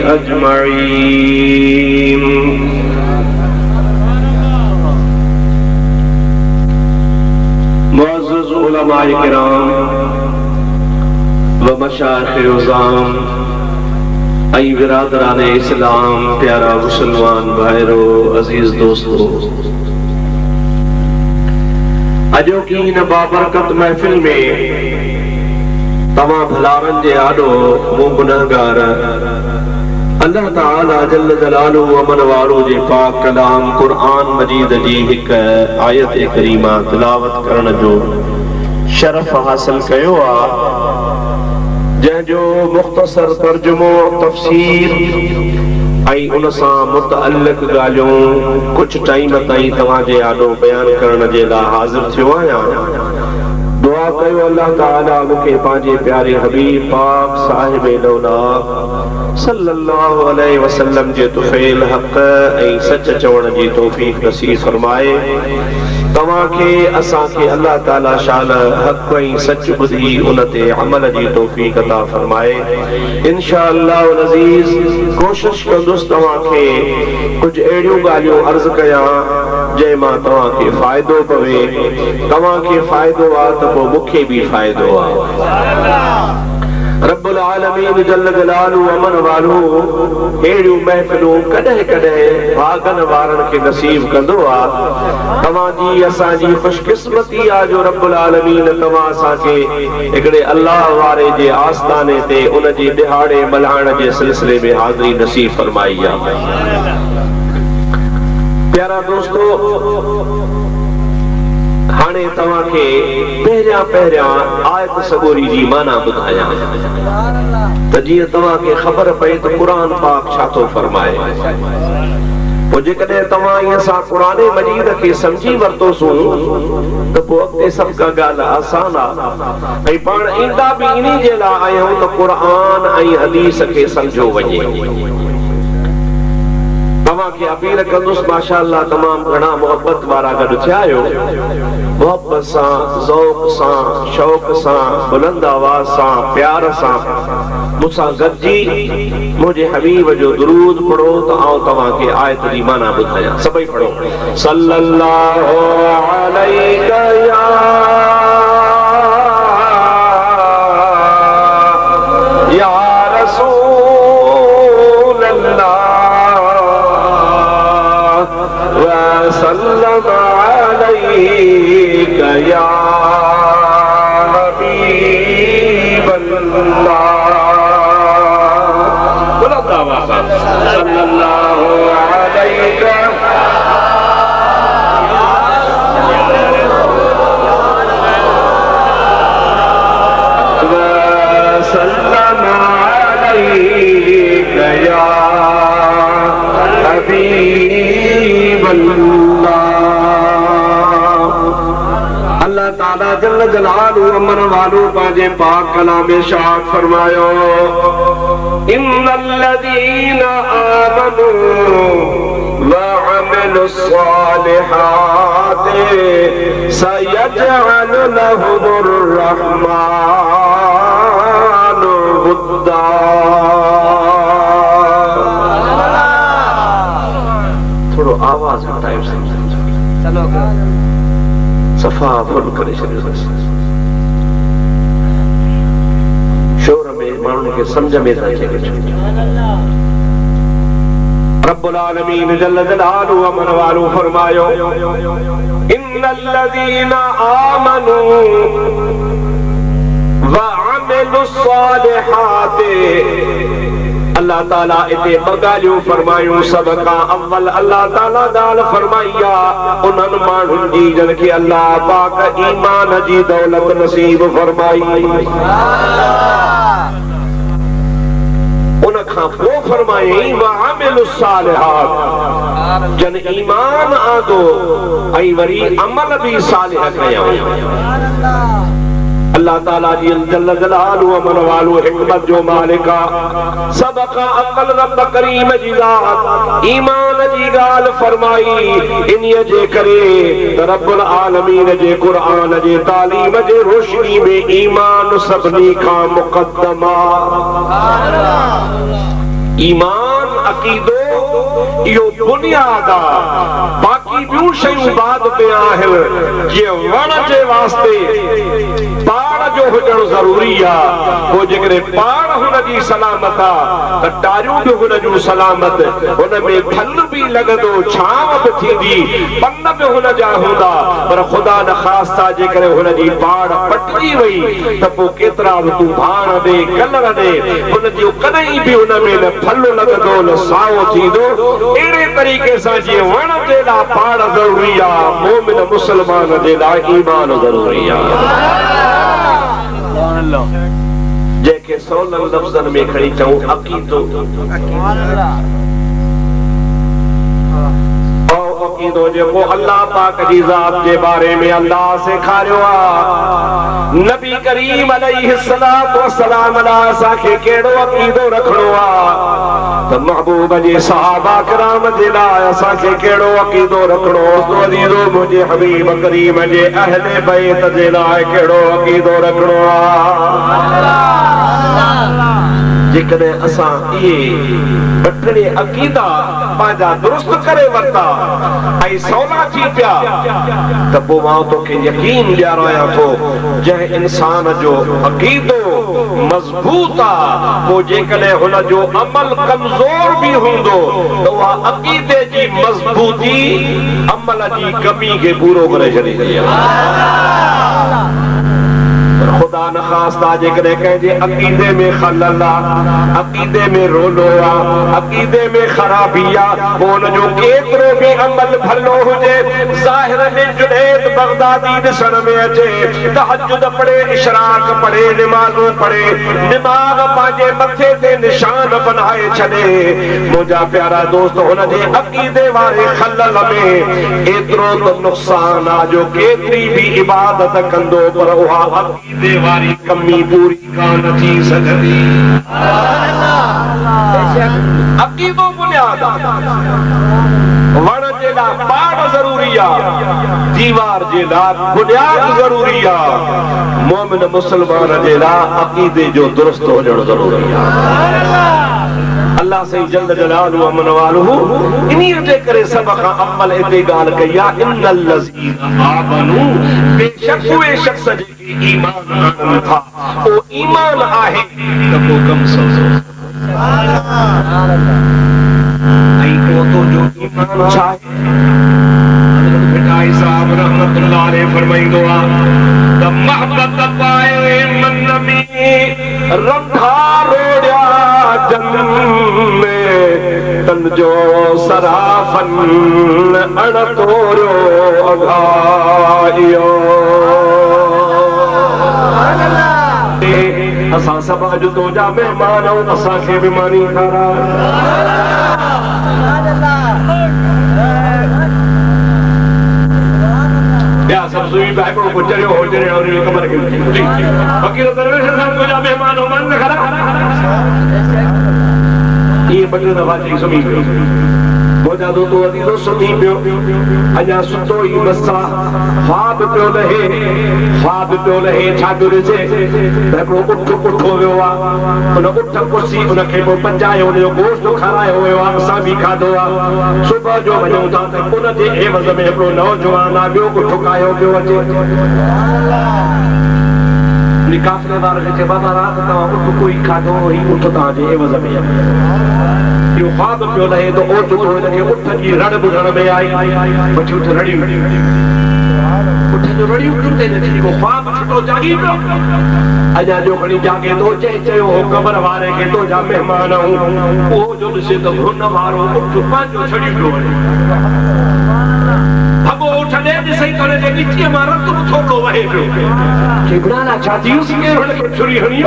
अजमईन। मुअज़्ज़ज़ उलमाए किराम व मशाइख़ उज़्ज़ाम ऐं बिरादरान इस्लाम, प्यारा मुसलमान भाइरो, अजीज दोस्तों, अजो की हिन बाबरकत महफिल में तमाम भलारन जे आडो मूं गुनहगार अल्लाह ताला जल्ल जलालुहु अमन वारो जे पाक कलाम कुरान मजीद जी हिक आयत करीमा तिलावत करण जो शरफ हासिल कयो आ, जंहिंजो मुख्तसर तर्जुमो तफसीर ऐं उन सां मुतअल्लिक़ ॻाल्हियूं कुछ टाइम ताईं तव्हां जे आॾो बयान करण जे लाइ हाज़िर थियो आहियां। दुआ कयो अल्लाह ताला मूंखे पंहिंजे प्यारे हबीब पाक साहिब दौलात सल्लल्लाहु अलैहि वसल्लम जे तुफ़ैल हक़ ऐं सच चवण जी तौफ़ीक़ नसीब फरमाए। तव्हांखे असांखे अल्लाह ताला शान हक़ ऐं सच ॿुधी उन ते अमल जी तौफ़ीक़ अता फरमाए। इंशाअल्लाह अज़ीज़ कोशिश कंदुसि तव्हांखे कुछ अहिड़ियूं ॻाल्हियूं अर्ज़ कयां जंहिं मां तव्हांखे फ़ाइदो पवे। तव्हांखे फ़ाइदो आहे त पोइ मूंखे बि फ़ाइदो आहे। रब्बुल आलमीन जल्ल जलालुहु अमन वारो अहिड़ियूं महफ़िलूं कॾहिं कॾहिं भागन वारनि खे नसीब कंदो आहे। तव्हांजी असांजी खुशकिस्मती आहे जो रब्बुल आलमीन तव्हां असांखे हिकिड़े अल्लाह वारे जे आस्थाने ते उन जी दिहाड़े मल्हाइण जे सिलसिले में हाज़िरी नसीब फरमाई आहे। प्यारा दोस्तों, हाणे तव्हांखे पहिरियां आयत सबूरी जी माना ॿुधायां त जीअं तव्हांखे ख़बर पए त क़ुरान पाक छा थो फरमाए। पोइ जेकॾहिं तव्हां ईअं सां क़ुरान मजीद खे समझी वरितोसूं त पोइ अॻिते सभु का ॻाल्हि आसान आहे। ऐं पाण ईंदा बि इन जे लाइ आहियूं त क़ुरान ऐं हदीस खे समझो वञे। तव्हांखे अपील कंदुसि, माशाअल्लाह तमामु घणा मोहब्बत वारा गॾु थिया आहियो। मोहब्बत सां, ज़ौक़ सां, शौक़ सां, बुलंद आवाज़ सां, प्यार सां मूंसां गॾिजी मुंहिंजे हबीब जो दुरूद पढ़ो त आउं तव्हांखे आयत जी माना ॿुधायां। सभई पढ़ो सल्लल्लाहु अलैका या रसूल अल्लाह व सल्लम अलैका या हबीब अल्लाह। सल्लल्लाहु अलैका व सल्लम अलैका या हबीब अल्लाह। अल्लाह ताला जल्ल जलालुहु अमन वालो पंहिंजे पाक कलाम में इरशाद फरमायो, इन्नल्लज़ीना आमनू व अमिलुस्सालिहाति सयजअलु लहुमुर रहमानु वुद्दा। थोड़ो आवाज हटायो, चलो सफा फुल करे छॾियो। शोर में माण्हुनि खे सम्झ में न अचे। रब्बुल आलमीन जल्ल जलालुहु अमन वारो फरमायो, इन्नल्लज़ीना आमनू व अमिलुस्सालिहाति। अल्लाह ताला इते ॿ फरमायूं। सब खां अव्वल अल्लाह ताला ॻाल्हि फरमाई आहे उन्हनि माण्हुनि जी जिन खे अल्लाह पाक ईमान जी दौलत नसीब फरमाई। उन खां पोइ फरमायईं व अमिलुस्सालिहात, जन ईमान आंदो ऐं वरी अमल बि सालिह कया। अल्लाह ताला जी जल्ल जलालुहु अमन वालो हिकमत जो मालिक आहे। सब खां अव्वल रब करीम जी ज़ात ईमान जी ॻाल्हि फरमाई। इन्हीअ जे करे त रब्बुल आलमीन जे क़ुरान जे तालीम जे रोशनी में ईमान सभिनी खां मुक़द्दम आहे। ईमान अकीदो इहो बुनियाद आहे, बाक़ी ॿियूं शयूं बाद में आहिनि। जीअं वण जे वास्ते पाड़ जो हुजणु ज़रूरी आहे, पोइ जेकॾहिं पाड़ हुनजी सलामत आहे त टारियूं बि हुन जूं सलामत, हुन में फल बि लॻंदो, छांव बि थींदी, पन बि हुन जा हूंदा। पर ख़ुदा न ख़ास्ता जेकॾहिं हुनजी पाड़ पटिजी वई त पोइ केतिरा बि तूं भाण ॾे, कलर ॾे, हुनजो कॾहिं बि हुन में न फल लॻंदो न साओ थींदो। अहिड़े तरीक़े सां जीअं वण जे लाइ पाड़ ज़रूरी आहे, मोमिन मुस्लमान जे लाइ ईमान ज़रूरी आहे। जंहिंखे सवलनि लफ़्ज़नि में खणी चऊं अक़ीदो, अक़ीदो जेको अल्लाह पाक जी ज़ात जे बारे में अल्लाह सेखारियो आहे। नबी करीम अलैहिस्सलातु वस्सलाम असांखे कहिड़ो अक़ीदो रखणो आहे त महबूब जे सहाबा किराम जे लाइ असांखे कहिड़ो अक़ीदो रखणो, अज़ीज़ो मुंहिंजे हबीब करीम जे अहले बैत जे लाइ कहिड़ो अक़ीदो रखणो आहे। जेकॾहिं असां इहे वठणे अक़ीदा पंहिंजा दुरुस्त करे वरिता ऐं सवला थी पिया त पोइ मां तोखे यकीन ॾियारायां थो, जंहिं इंसान जो अक़ीदो मज़बूत आहे, पोइ जेकॾहिं हुनजो अमल कमज़ोर बि हूंदो त उहा अक़ीदे जी मज़बूती अमल जी कमी खे पूरो करे छॾींदी आहे। ख़ुदा न ख़ास्ता जेकॾहिं कंहिंजे अक़ीदे में खलल आहे, अक़ीदे में रोलो आहे, अक़ीदे में ख़राबी आहे, पोइ हुनजो केतिरो बि अमल भलो हुजे, ज़ाहिर में जुनैद बगदादी ॾिसण में अचे, तहज्जुद पढ़े, इशराक पढ़े, निमाज़ूं पढ़े, दिमाग़ पंहिंजे मथे ते निशान बनाए छॾे। मुंहिंजा प्यारा दोस्त, हुनजे अक़ीदे वारे खलल में एतिरो त नुक़सान आहे जो केतिरी बि इबादत कंदो पर उहा अक़ीदे वारी कमी पूरी कान थी सघंदी। अक़ीदो बुनियाद वण जे लाइ पाड़ ज़रूरी आहे, दीवार जे लाइ बुनियाद ज़रूरी आहे। मोमिन मुस्लमान जे लाइ अक़ीदे जो दुरुस्त हुजणु ज़रूरी आहे। अल्लाह सही जल्ल जलालहु व मनवालहु इन्हीअ जे करे सभ खां अव्वल हिते ॻाल्हि कई आहे, इन्नल लज़ीना आमनू, बेशक उहे शख़्स जेके ईमान आणनि था, उहो ईमान आहे त पोइ कम सोचो। ऐं पोइ तुंहिंजो ईमान छा आहे? हज़रत भिटाई साहब रहमतुल्लाह अलैहि फरमाईंदो आहे त महबत पाए मन में रंधा रोड़िया तन जो सराफन अण तोरियो अघाइयो। असां सभु अॼु तुंहिंजा महिमान आहियूं, असांखे बि मानी खाराए। ॿिया सभु सुई पिया, हिकिड़ो को चढ़ियो हो चढ़ियो ख़बर वकील तुंहिंजा महिमान हो मन ये बटे दफा चई सुम्ही पियो, मुंहिंजा दोस्तो अदीज़ो सुम्ही पियो, अञा सुतो ई मसा ख्वाब पियो लहे, ख्वाब पियो लहे, छा पियो ॾिसे त हिकिड़ो उठ उठो वियो आहे, उन उठ कुर्सी उनखे पोइ पचायो, उनजो गोश्त खारायो वियो आहे, असां बि खाधो आहे। सुबुह जो वञूं था त उनजे एवज़ में हिकिड़ो नौजवान आहे, ॿियो उठ खायो पियो अचे। काफ़िले वारे खे चए बाबा राति तव्हां उठ कोई खाधो, ही उठ तव्हांजे एवज़ में इहो ख्वाब पियो लहे त ओचितो हिनखे उठ जी रड़ ॿुधण में आई, वठी उठ रड़ियूं, उठ जो रड़ियूं टुटे नथी, जेको ख्वाब छुटो जागी पियो, अञा जो खणी जागे थो, चयो हो क़बर वारे खे तुंहिंजा महिमान आहियूं, उहो जो ॾिसे त हुन वारो उठ पंहिंजो छॾी पियो वञे। भॻो उठ ॾे ॾिसई त हुनजे गिचीअ मां रतु थोरो वहे पियो। केबड़ाला छा थियो सिके हुनखे छुरी हणी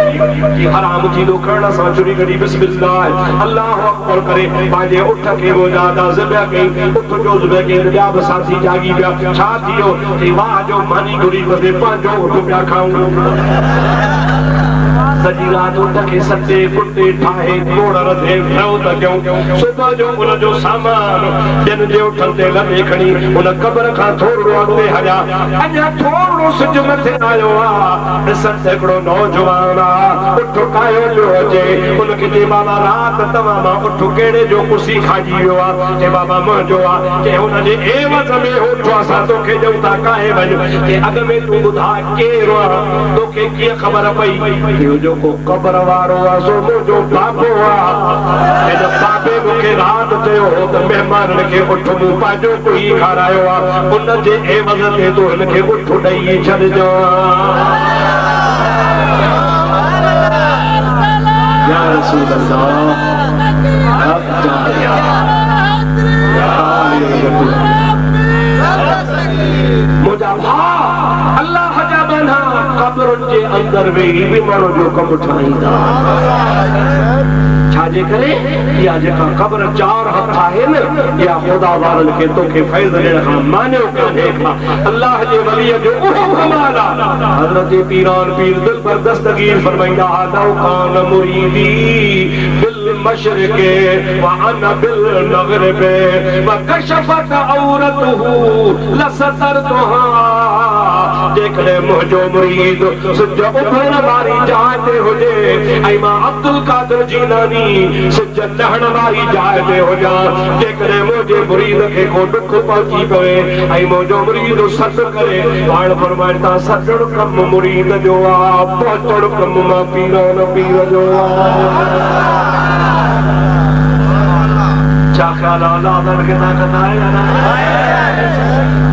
कि हराम थींदो करण सां छुरी कढी बिस्मिल्लाह अल्लाहु अकबर करे पंहिंजे उठ खे वो ज्यादा ज़िबह कई, उठ जो ज़िबह कई, ॿिया बि साथी जागी पिया। छा थियो कि वाह जो मानी घुरी बदे पंहिंजो उठ पिया खाऊं। सॼी राति उठ खे सटे कुटे ठाहे कोड़ रधे भ्रव त कयूं सुबुह जो उन जो सामान ॿियनि जे उठनि ते लॾे खणी उन क़बर खां थोरो अॻिते हलिया अञा थोरो सिज मथे आयो आहे ॾिसनि त हिकिड़ो नौजवान आहे उठ कायो पियो अचे उनखे चए बाबा राति तव्हां मां उठ कहिड़े जो कुर्सी खाइजी वियो आहे चए बाबा मुंहिंजो आहे चए हुनजे एवज़ में उठ असां तोखे ॾियूं था काहे वञ के अॻ में तूं ॿुधा केरु आहे तोखे कीअं ख़बर पई इहो जेको क़बर वारो आहे सो मुंहिंजो बाबो आहे हिन बाबे मूंखे राति चयो हो त महिमाननि खे उठ मूं पंहिंजो कोई खारायो आहे उनजे एवज़ ते तूं हिनखे उठ ॾेई छॾिजो या रसूल अल्लाह मुंहिंजा भाउ अल्लाह जा बना क़ब्रुनि जे अंदरि वेही बि माण्हू जो कमु ठाहींदा छाजे करे या जेका क़ब्र चार हथ आहे न या ख़ुदा वारनि खे तोखे फैज़ ॾियण खां मानियो कान्हे का अल्लाह जे वलीअ जो उहो कमाल आहे हज़रत पीरान पीर दिलबर दस्तगीर फरमाईंदा लौ कान मुरीदी बिल मशरिक़ व अना बिल मग़रिब व कशफत औरतहु लसतरतुहा जेकॾहिं मुंहिंजो मुरीद सिज उभरण वारी जाइ ते हुजे ऐं मां अब्दुल कादिर जीलानी सिज लहण वारी जाइ ते हुजां जेकॾहिं मुंहिंजे मुरीद खे को दुख पहुची पवे ऐं मुंहिंजो मुरीद सॾु करे पाण फरमाइनि था सॾण कमु मुरीद जो आहे पहुचण कमु मां पीरान पीर जो आहे छा ख़्याल आहे अल्लाह वारनि खे ताक़त आहे या न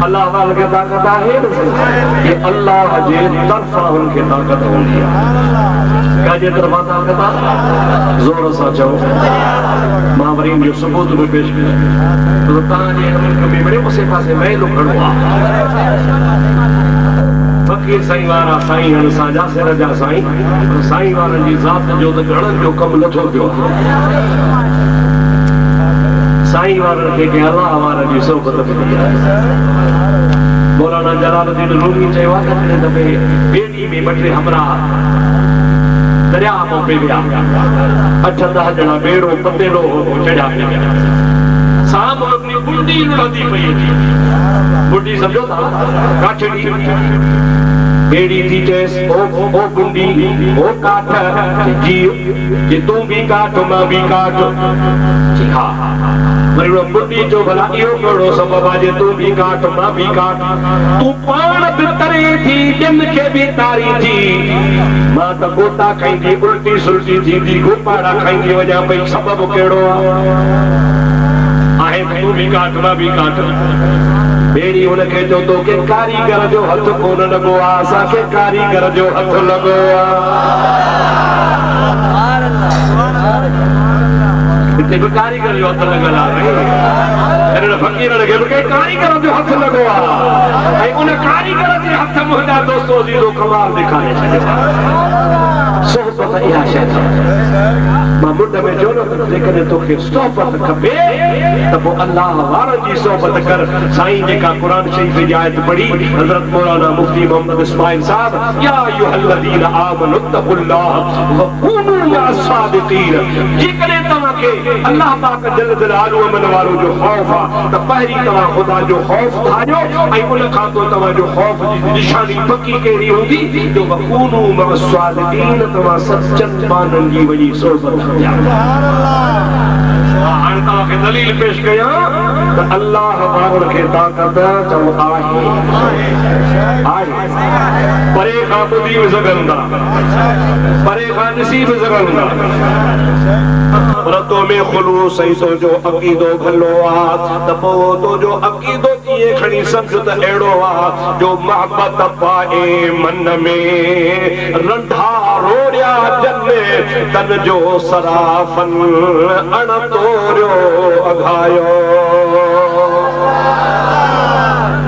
अल्लाह वारनि खे ताक़त आहे कि अल्लाह जे तरफ़ां हुनखे ताक़त हूंदी आहे काजे तरफ़ां ताक़त आहे ज़ोर सां चओ मां वरी इनजो सबूत बि पेश कयो तव्हांजे मुल्क में वरी उसे पासे महल खड़ो आहे फकीर साईं वारा साईं हाणे असांजा सिर जा साईं साईं वारनि जी ज़ात जो त घणनि जो कमु नथो पियो साईं वारनि खे के अल्लाह वारनि जी सोबत मिली आहे मौलाना जलालुद्दीन रूमी चयो आहे त हिन दफ़े ॿेड़ी में ॿ टे हमरा दरिया मां पे विया 8-10 ॼणा ॿेड़ो पतेलो चढ़िया पिया साम्हूं हिकिड़ी बुंडी लहंदी पई बुंडी सम्झो था काठड़ी बेड़ी थी चएसि ओ बुंडी ओ काठ जी तूं बि काठ मां बि काठ जी हा वरी उन बुंडी जो भला इहो कहिड़ो सबबु आहे जे तूं बि काठ मां बि काठ तूं पाण बि तरी थी ॿियनि खे बि तारी थी मां त गोता खाईंदी उल्टी सुल्टी थींदी गोपाड़ा खाईंदी वञा पई सबबु कहिड़ो आहे तूं बि काठ मां बि काठ बेड़ी उनखे चयो तोखे कारीगर जो हथ कोन लॻो आहे असांखे कारीगर जो हथ लॻो हिते बि कारीगर जो हथ लॻल आहे फकीरनि खे बि कारीगर जो हथ लॻो आहे ऐं उन कारीगर जे हथ मुंहिंजा दोस्तो अज़ीज़ो कमाल ॾेखारे छॾियो सोहबत इहा शइ मां मुंड में चयो न जेकॾहिं तोखे सोहबत खपे त पोइ अल्लाह वारनि जी सोहबत कर साईं जेका क़ुर शरीफ़ जी आयत पढ़ी हज़रत मौलाना मुफ्ती मोहम्मद इस्माइल साहब या अय्युहल्लज़ीन आमनु तक़ुल्लाह व कूनू मअस-सादिक़ीन जेकॾहिं तव्हांखे अल्लाह पाक जल जलालु अमन वारो जो ख़ौफ़ आहे त पहिरीं तव्हां ख़ुदा जो ख़ौफ़ ठाहियो ऐं उन खां पोइ तव्हांजो ख़ौफ़ जी निशानी पकी कहिड़ी हूंदी जो व कूनू मअस-सादिक़ीन तव्हां सचनि माननि जी वञी सोहबत हाणे तव्हांखे दलील पेश कयां त अल्लाह वारनि खे ताक़त चओ आहे परे खां ॿुधी बि सघनि था परे खां ॾिसी बि सघनि था पर तो में ख़ुलूस ऐं तुंहिंजो अक़ीदो भलो आहे त पोइ तुंहिंजो अक़ीदो कीअं खणी सम्झ त अहिड़ो आहे जो मोहबत पाए मन में रंधा रोड़िया जन तन जो सराफन अण तोरियो अघायो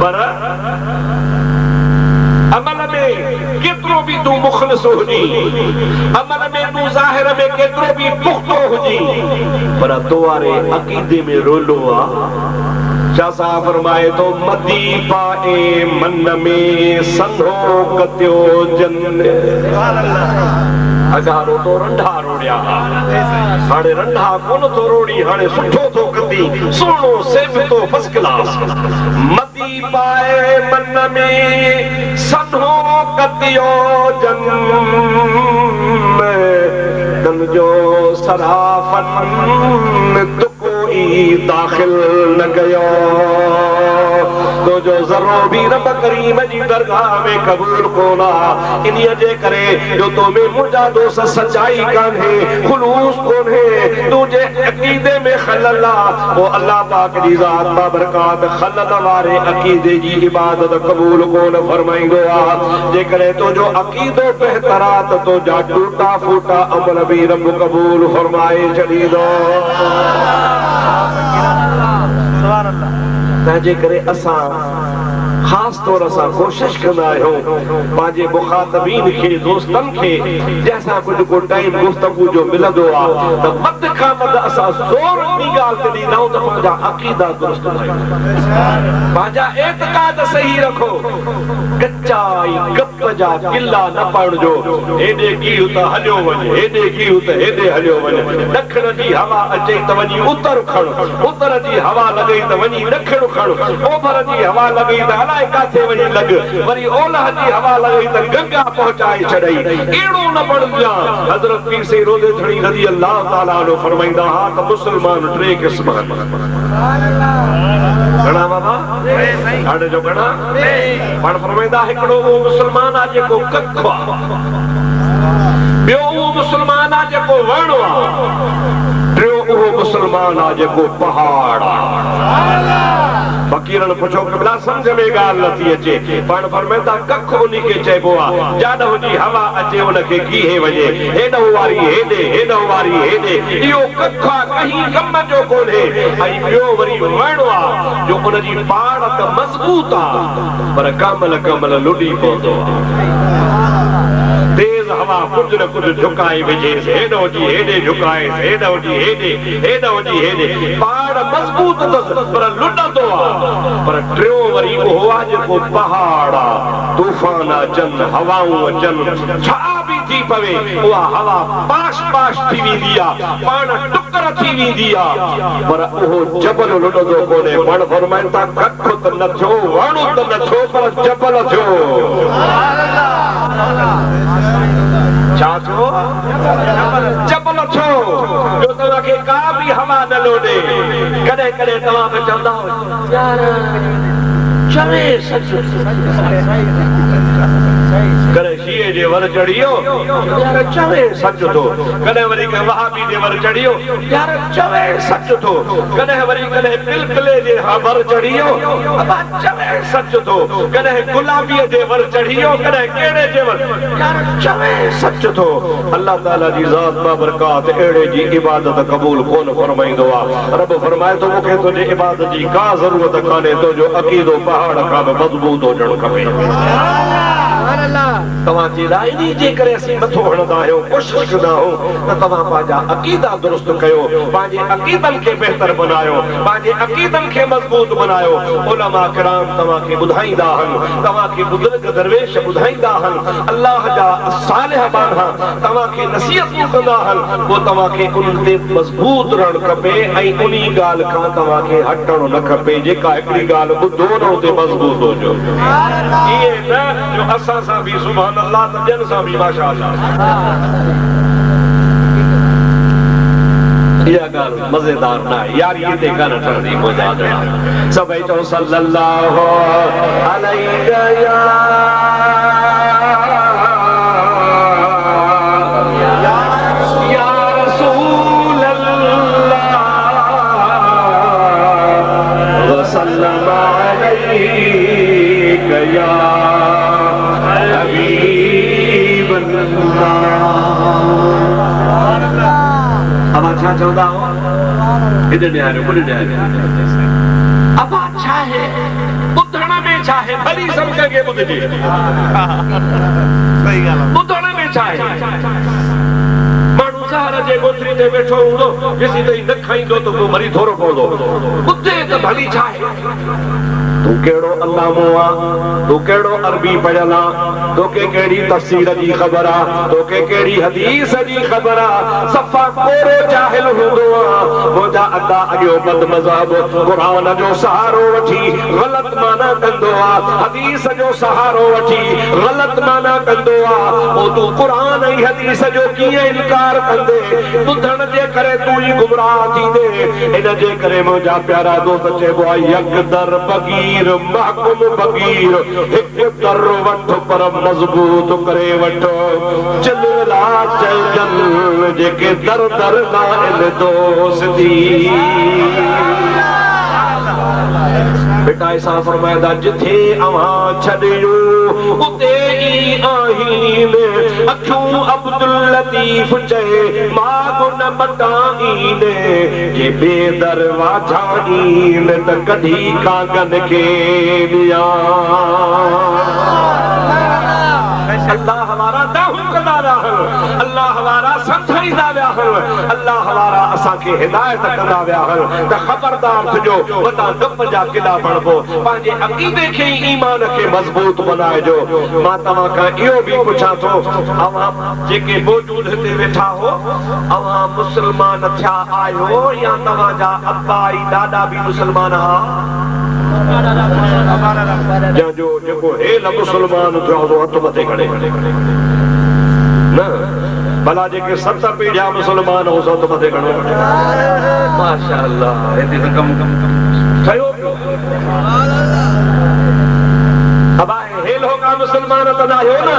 पर अमल में केतिरो बि तूं मुख़लिस हुजी अमल में तूं ज़ाहिर में केतिरो बि पुख़्तो हुजी पर तो वारे अक़ीदे में रोलो आहे शाह साहब फरमाए तो मदी पाए मन में संघो कत्यो जन अगारो तो रंढा रोड़िया हाणे रंढा कोन तो रोड़ी हाणे सुठो तो कती सोनो सेफ तो फर्स्ट क्लास मदी पाए मन में सन्हो कतियो जन्म तन जो सराफन तो कोई दाखिल न गयो तो जो जरो भी रब करीम जी दरगाह में कबूल कोना इन्हीं जे करे जो तो में मुझा दोस्त सच्चाई कान है खुलूस कौन है तुझे अकीदे में खलला वो अल्लाह पाक दी जात बाबरकात खलल वारे अकीदे जी इबादत कबूल कोन फरमाइंदो आ जे करे तो जो अकीदो बेहतरात तो जा टूटा फूटा अमल भी रब कबूल फरमाए चली दो सुभान अल्लाह ताजे करे असा खास तौर से कोशिश कंदा आहियूं पांजे मुखातबीन के दोस्तन के जैसा कुछ को टाइम गुफ्तगू जो मिलंदो आ त मत का मत असा जोर दी गाल कदी ना तो पांजा अकीदा दुरुस्त पांजा एतकाद सही रखो कच्चाई गप जा किला न पड़जो एडे की उत हलियो वने एडे की उत एडे हलियो वने दखण जी हवा अचे त वनी उत्तर खण उत्तर जी हवा लगे त वनी दखण खण ओभर जी हवा लगे त काथे वनी लग वरी ओलह जी हवा लगी त गंगा पहुंचाए छड़ई एड़ो न पड़जा हजरत पीर से रोदे थड़ी रजी अल्लाह ताला नो फरमाइंदा हा त मुसलमान ट्रे किस्म सुभान अल्लाह गणा बाबा हाणे जो गणा पण फरमाइंदा हिकड़ो वो मुसलमान आ जेको कखवा बियो वो मुसलमान आ जेको वणो आ टियो वो मुसलमान आ जेको पहाड़ आ सुभान अल्लाह फकीरन पुछो कबला समझ में गाल नथी अचे पण फरमाइंदा कख उनी के चइबो आ जाडो जी हवा अचे उन के कीहे वजे हेडो वारी हेडो वारी हेडे इयो कखा कहीं कम जो कोने आई बियो वरी वणो आ जो उन जी पाड़ त मजबूत आ पर कमल लुडी पोंदो तेज हवा कुछ न कुछ झुकाए विझे हेडो जी हेडे झुकाए हेडो जी हेडे पाड़ मजबूत पर लुडंदो आ पर ट्रियो वरी हुआ जेको पहाड़ आ तूफान अचन हवाऊं अचन छा भी थी पवे उहा हवा पाश थी वेंदी आ पाण टुकर थी वेंदी आ पर उहो जबल लुडंदो कोने पण फरमाइनि था कख त न थियो वणो त न थियो पर जबल थियो सुभान अल्लाह छा थियो जबल थियो जो तव्हां खे का भी हवा न लोडे कॾहिं कॾहिं तव्हां में चवंदा हो यार चवे सच कॾहिं शीए जे वर चढ़ियो यार चवे सच थो कॾहिं वरी के वहाबी जे वर चढ़ियो यार चवे सच थो कॾहिं वरी कॾहिं पिलपिले जे वर चढ़ियो अबा चवे सच थो कॾहिं गुलाबी जे वर चढ़ियो कॾहिं केड़े जे वर यार चवे सच थो अल्लाह ताला जी जात बाबरकात एड़े जी इबादत कबूल कोन फरमाइंदो आ रब फरमाए तो मूंखे तुझे इबादत जी का जरूरत काने तो जो अकीदो पहाड़ का मजबूत हुजण खपे सुभान अल्लाह तव्हां जी राइनी जे करे असीं मथो हणंदा आहियूं कोशिश कंदा आहियूं त तव्हां पंहिंजा अक़ीदा दुरुस्त कयो पंहिंजे अक़ीदनि खे बहितर बनायो पंहिंजे अक़ीदनि खे मज़बूत बनायो उलमा किराम तव्हां खे ॿुधाईंदा आहिनि तव्हां खे बुज़ुर्ग दरवेश ॿुधाईंदा आहिनि अल्लाह जा सालिह बांधा तव्हां खे नसीहतूं कंदा आहिनि पोइ तव्हां खे उन ते मज़बूत रहणु खपे ऐं उन ॻाल्हि खां तव्हां खे हटणो न खपे जेका हिकिड़ी ॻाल्हि ॿुधो न उते मज़बूत हुजो इहे न जो असां सां भी सुभान अल्लाह त जन सां भी माशाअल्लाह या गाल मजेदार ना यार ये देखा न ठहरी मजाद सबै चो सल्लल्लाहु अलैहि या रसूल अल्लाह व सल्लम अलैहि या हबीब अल्लाह अब अच्छा चौदा हो इधर न्यारे बुढ़े न्यारे अब अच्छा है बुद्धना में चाहे भली समझ के बुद्ध जी सही गाल बुद्धना में चाहे मानू सहारा जे गोत्री ते बैठो हूंदो जेसी ताईं न खाईंदो तो वो मरी थोरो पवंदो बुद्धे त भली चाहे तू केड़ो अल्लामो आ, तू केड़ो अरबी पढ़ियल आ, तोखे केड़ी तफसीर जी ख़बर आ, तोखे केड़ी हदीस जी ख़बर आ, सफ़ा कोरो जाहिल हूंदो आ। मुंहिंजा अदा अॻियो बद मज़हब क़ुरान जो सहारो वठी ग़लत माना कंदो आ, हदीस जो सहारो वठी ग़लत माना कंदो आ। पोइ तू क़ुरान ऐं हदीस जो कीअं इनकार कंदे? ॿुधण जे करे तू ई गुमराह थींदे। इन जे करे मुंहिंजा प्यारा दोस्त चइबो आहे यक दर बगीर महकुम बगीर, हिकु दर वठ पर मज़बूत करे वठ। चिलला चइजन जेके दर दर ना इन दोस्ती। बेटा ऐसा फरमाइदा जिथे अवां छॾियो उते ई आहीन। अखियूं अब्दुल लतीफ चए मां गुन मटाईन, जे बेदरवाजा ईन त कढी कागन खे ॾियां। अल्लाह हमारा दाहू कंदा रहन, अल्लाह हमारा समझाईंदा विया हन, अल्लाह हमारा असांखे हिदायत कंदा विया हन त ख़बरदार थिजो वॾा गप जा किला बणबो, पंहिंजे अक़ीदे खे ईमान खे मज़बूत बनाइजो। मां तव्हां खां इहो बि पुछां थो, अवां जेके मौजूद हिते वेठा हो, अवां मुस्लमान थिया आहियो या तव्हांजा अब्बा ऐं ॾाॾा बि मुस्लमान हुआ? जो जेको हेल मुस्लमान थियो हो हथ मथे खणे न, भला जेके 7 पीढ़िया मुस्लमान हो सो हथ मथे खणे। माशाअल्लाह हिते त कम ठहियो पियो। अबा हेल होगा मुस्लमान त न आहियो न,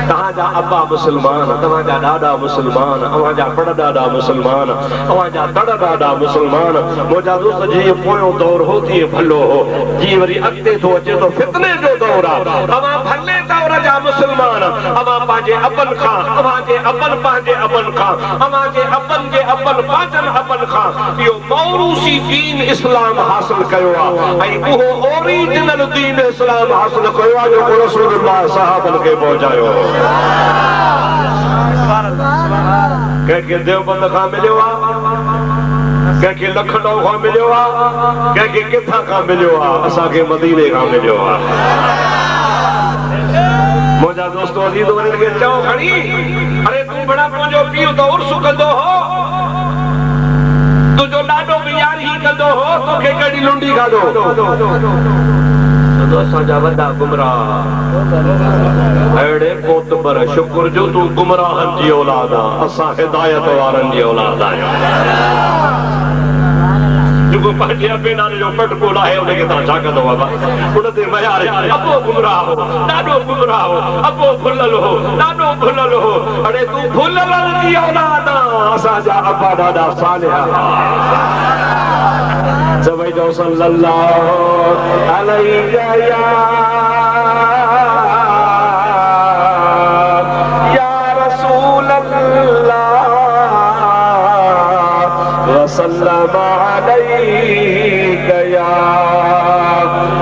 तव्हांजा अब्बा मुस्लमान, तव्हांजा ॾाॾा मुस्लमान, अव्हांजा पड़ॾाॾा मुस्लमान, अव्हांजा तड़ॾाॾा मुस्लमान। मुंहिंजा दोस्त जीअं पोयों दौर हो तीअं भलो हो, जीअं वरी अॻिते थो अचे थो फितने जो दौर आहे। अव्हां भले दौर जा मुस्लमान, अव्हां पंहिंजे अबनि खां, अव्हांजे अबनि पंहिंजे अबनि खां, अव्हांजे अबनि जे अबनि पंहिंजनि अबनि खां इहो मौरूसी दीन इस्लाम हासिल कयो आहे ऐं उहो ओरिजिनल दीन इस्लाम हासिल कयो आहे जेको रसूलुल्लाह सहाबनि खे पहुचायो। कंहिंखे देवबंद खां मिलियो आहे, कंहिंखे लखनऊ खां मिलियो आहे, कंहिंखे किथां खां मिलियो आहे, असांखे मदीने खां मिलियो आहे। मुंहिंजा दोस्त अज़ीज़ वञनि खे चओ खणी, अरे तूं बड़ा तुंहिंजो पीउ त उर्स कंदो हो, तुंहिंजो ॾाॾो बि यारी कंदो हो, तोखे कहिड़ी लुंडी खाधो? असांजा वॾा गुमराह अहिड़े पोतबर शुक्र जो तूं गुमराहनि जी औलाद आहे, असां हिदायत वारनि जी औलाद आहियूं। जेको पंहिंजे अबे नाले जो पटको लाहे उनखे तव्हां छा कंदो बाबा? उन ते मयार अबो गुमराह हो, ॾाढो गुमराह हो, अबो भुलल हो, ॾाढो भुलल हो। अड़े तूं भुलल जी औलाद आहे, असांजा अबा ॾाढा सालिह। सभई जो सल्लल्लाहु अलैहि या रसूल अल्लाह व सल्लम अलैका या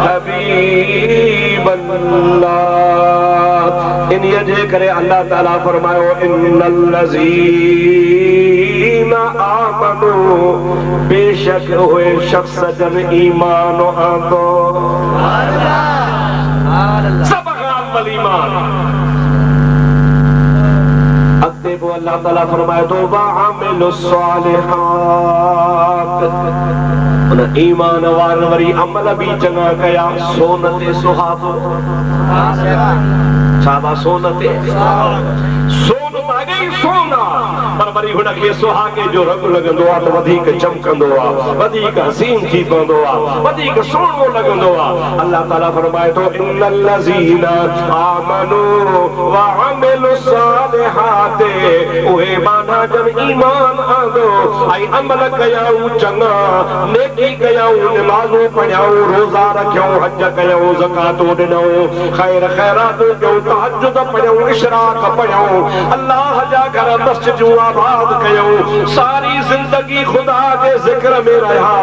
हबीब अल्लाह। इन्हीअ जे करे अल्लाह ताला फरमायो इन्नल लज़ीना आमनू, बेशक हुए शख्स जन ईमान आंदो। सब खाल ईमान अॻिते पोइ अल्लाह ताला फरमाए थो वअमिलुस सालिहात, उन ईमान वारनि वरी अमल बि चङा कया। सोन ते सुहागो, छा सोन ते सोन मागे सोना, पर वरी हुनखे सुहागे जो रंग लॻंदो आहे त वधीक चमकंदो आहे, वधीक हसीन थी पवंदो आहे, वधीक सुहिणो लॻंदो आहे। अल्लाह ताला फरमाए थो इन्नल लज़ीना आमनू व अमिलुस सालिहात, उहे माना जन ईमान आंदो ऐं अमल कयाऊं चङा, नेकी कयाऊं, नमाज़ूं पढ़ियाऊं, रोज़ा रखियाऊं, हज कयाऊं, ज़कातूं ॾिनऊं, ख़ैर ख़ैरातूं कयूं, तहज्जुद पढ़ियाऊं, इशराक पढ़ियाऊं, अल्लाह जा घर मस्जिदूं आबाद कयूं, सारी जिंदगी खुदा जे ज़िक्र में रहा,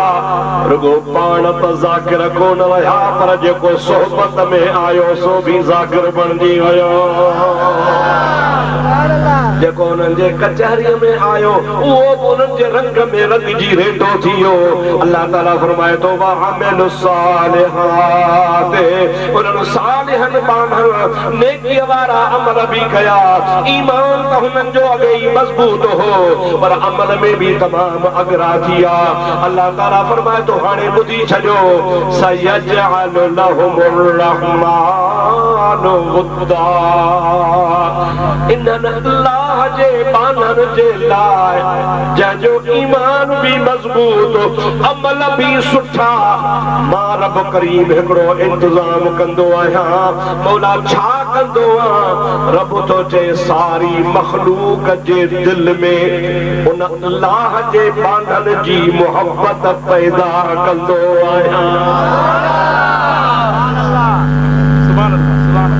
रुगो पाण त ज़ाकिर कोन रहिया पर जेको सोहबत में आयो सो भी ज़ाकिर बणजी वियो जेको उन्हनि जे कचहरीअ में आयो उहो बि उन्हनि जे रंग में रंगजी रेटो थी वियो अल्लाह ताला फरमाए थो वअमिलु सालिहात उन्हनि सालिहन बांधल नेकीअ वारा अमल भी कया ईमान त हुननि जो अॻे ई मज़बूत हो पर अमल में भी तमाम अगरा थिया अल्लाह ताला फरमाए थो हाणे ॿुधी छॾियो सयजअलु लहुमुर रहमानु वुद्दा इन्हनि अल्लाह जे बानर जे लाइ जंहिंजो ईमान भी मज़बूत अमल भी सुठा मां रब करीम हिकिड़ो इंतज़ाम कंदो आहियां मौला छा कंदो आहे रब थो चए सारी मखलूक जे दिल में उन अल्लाह जे बानर जी मोहब्बत पैदा कंदो आहियां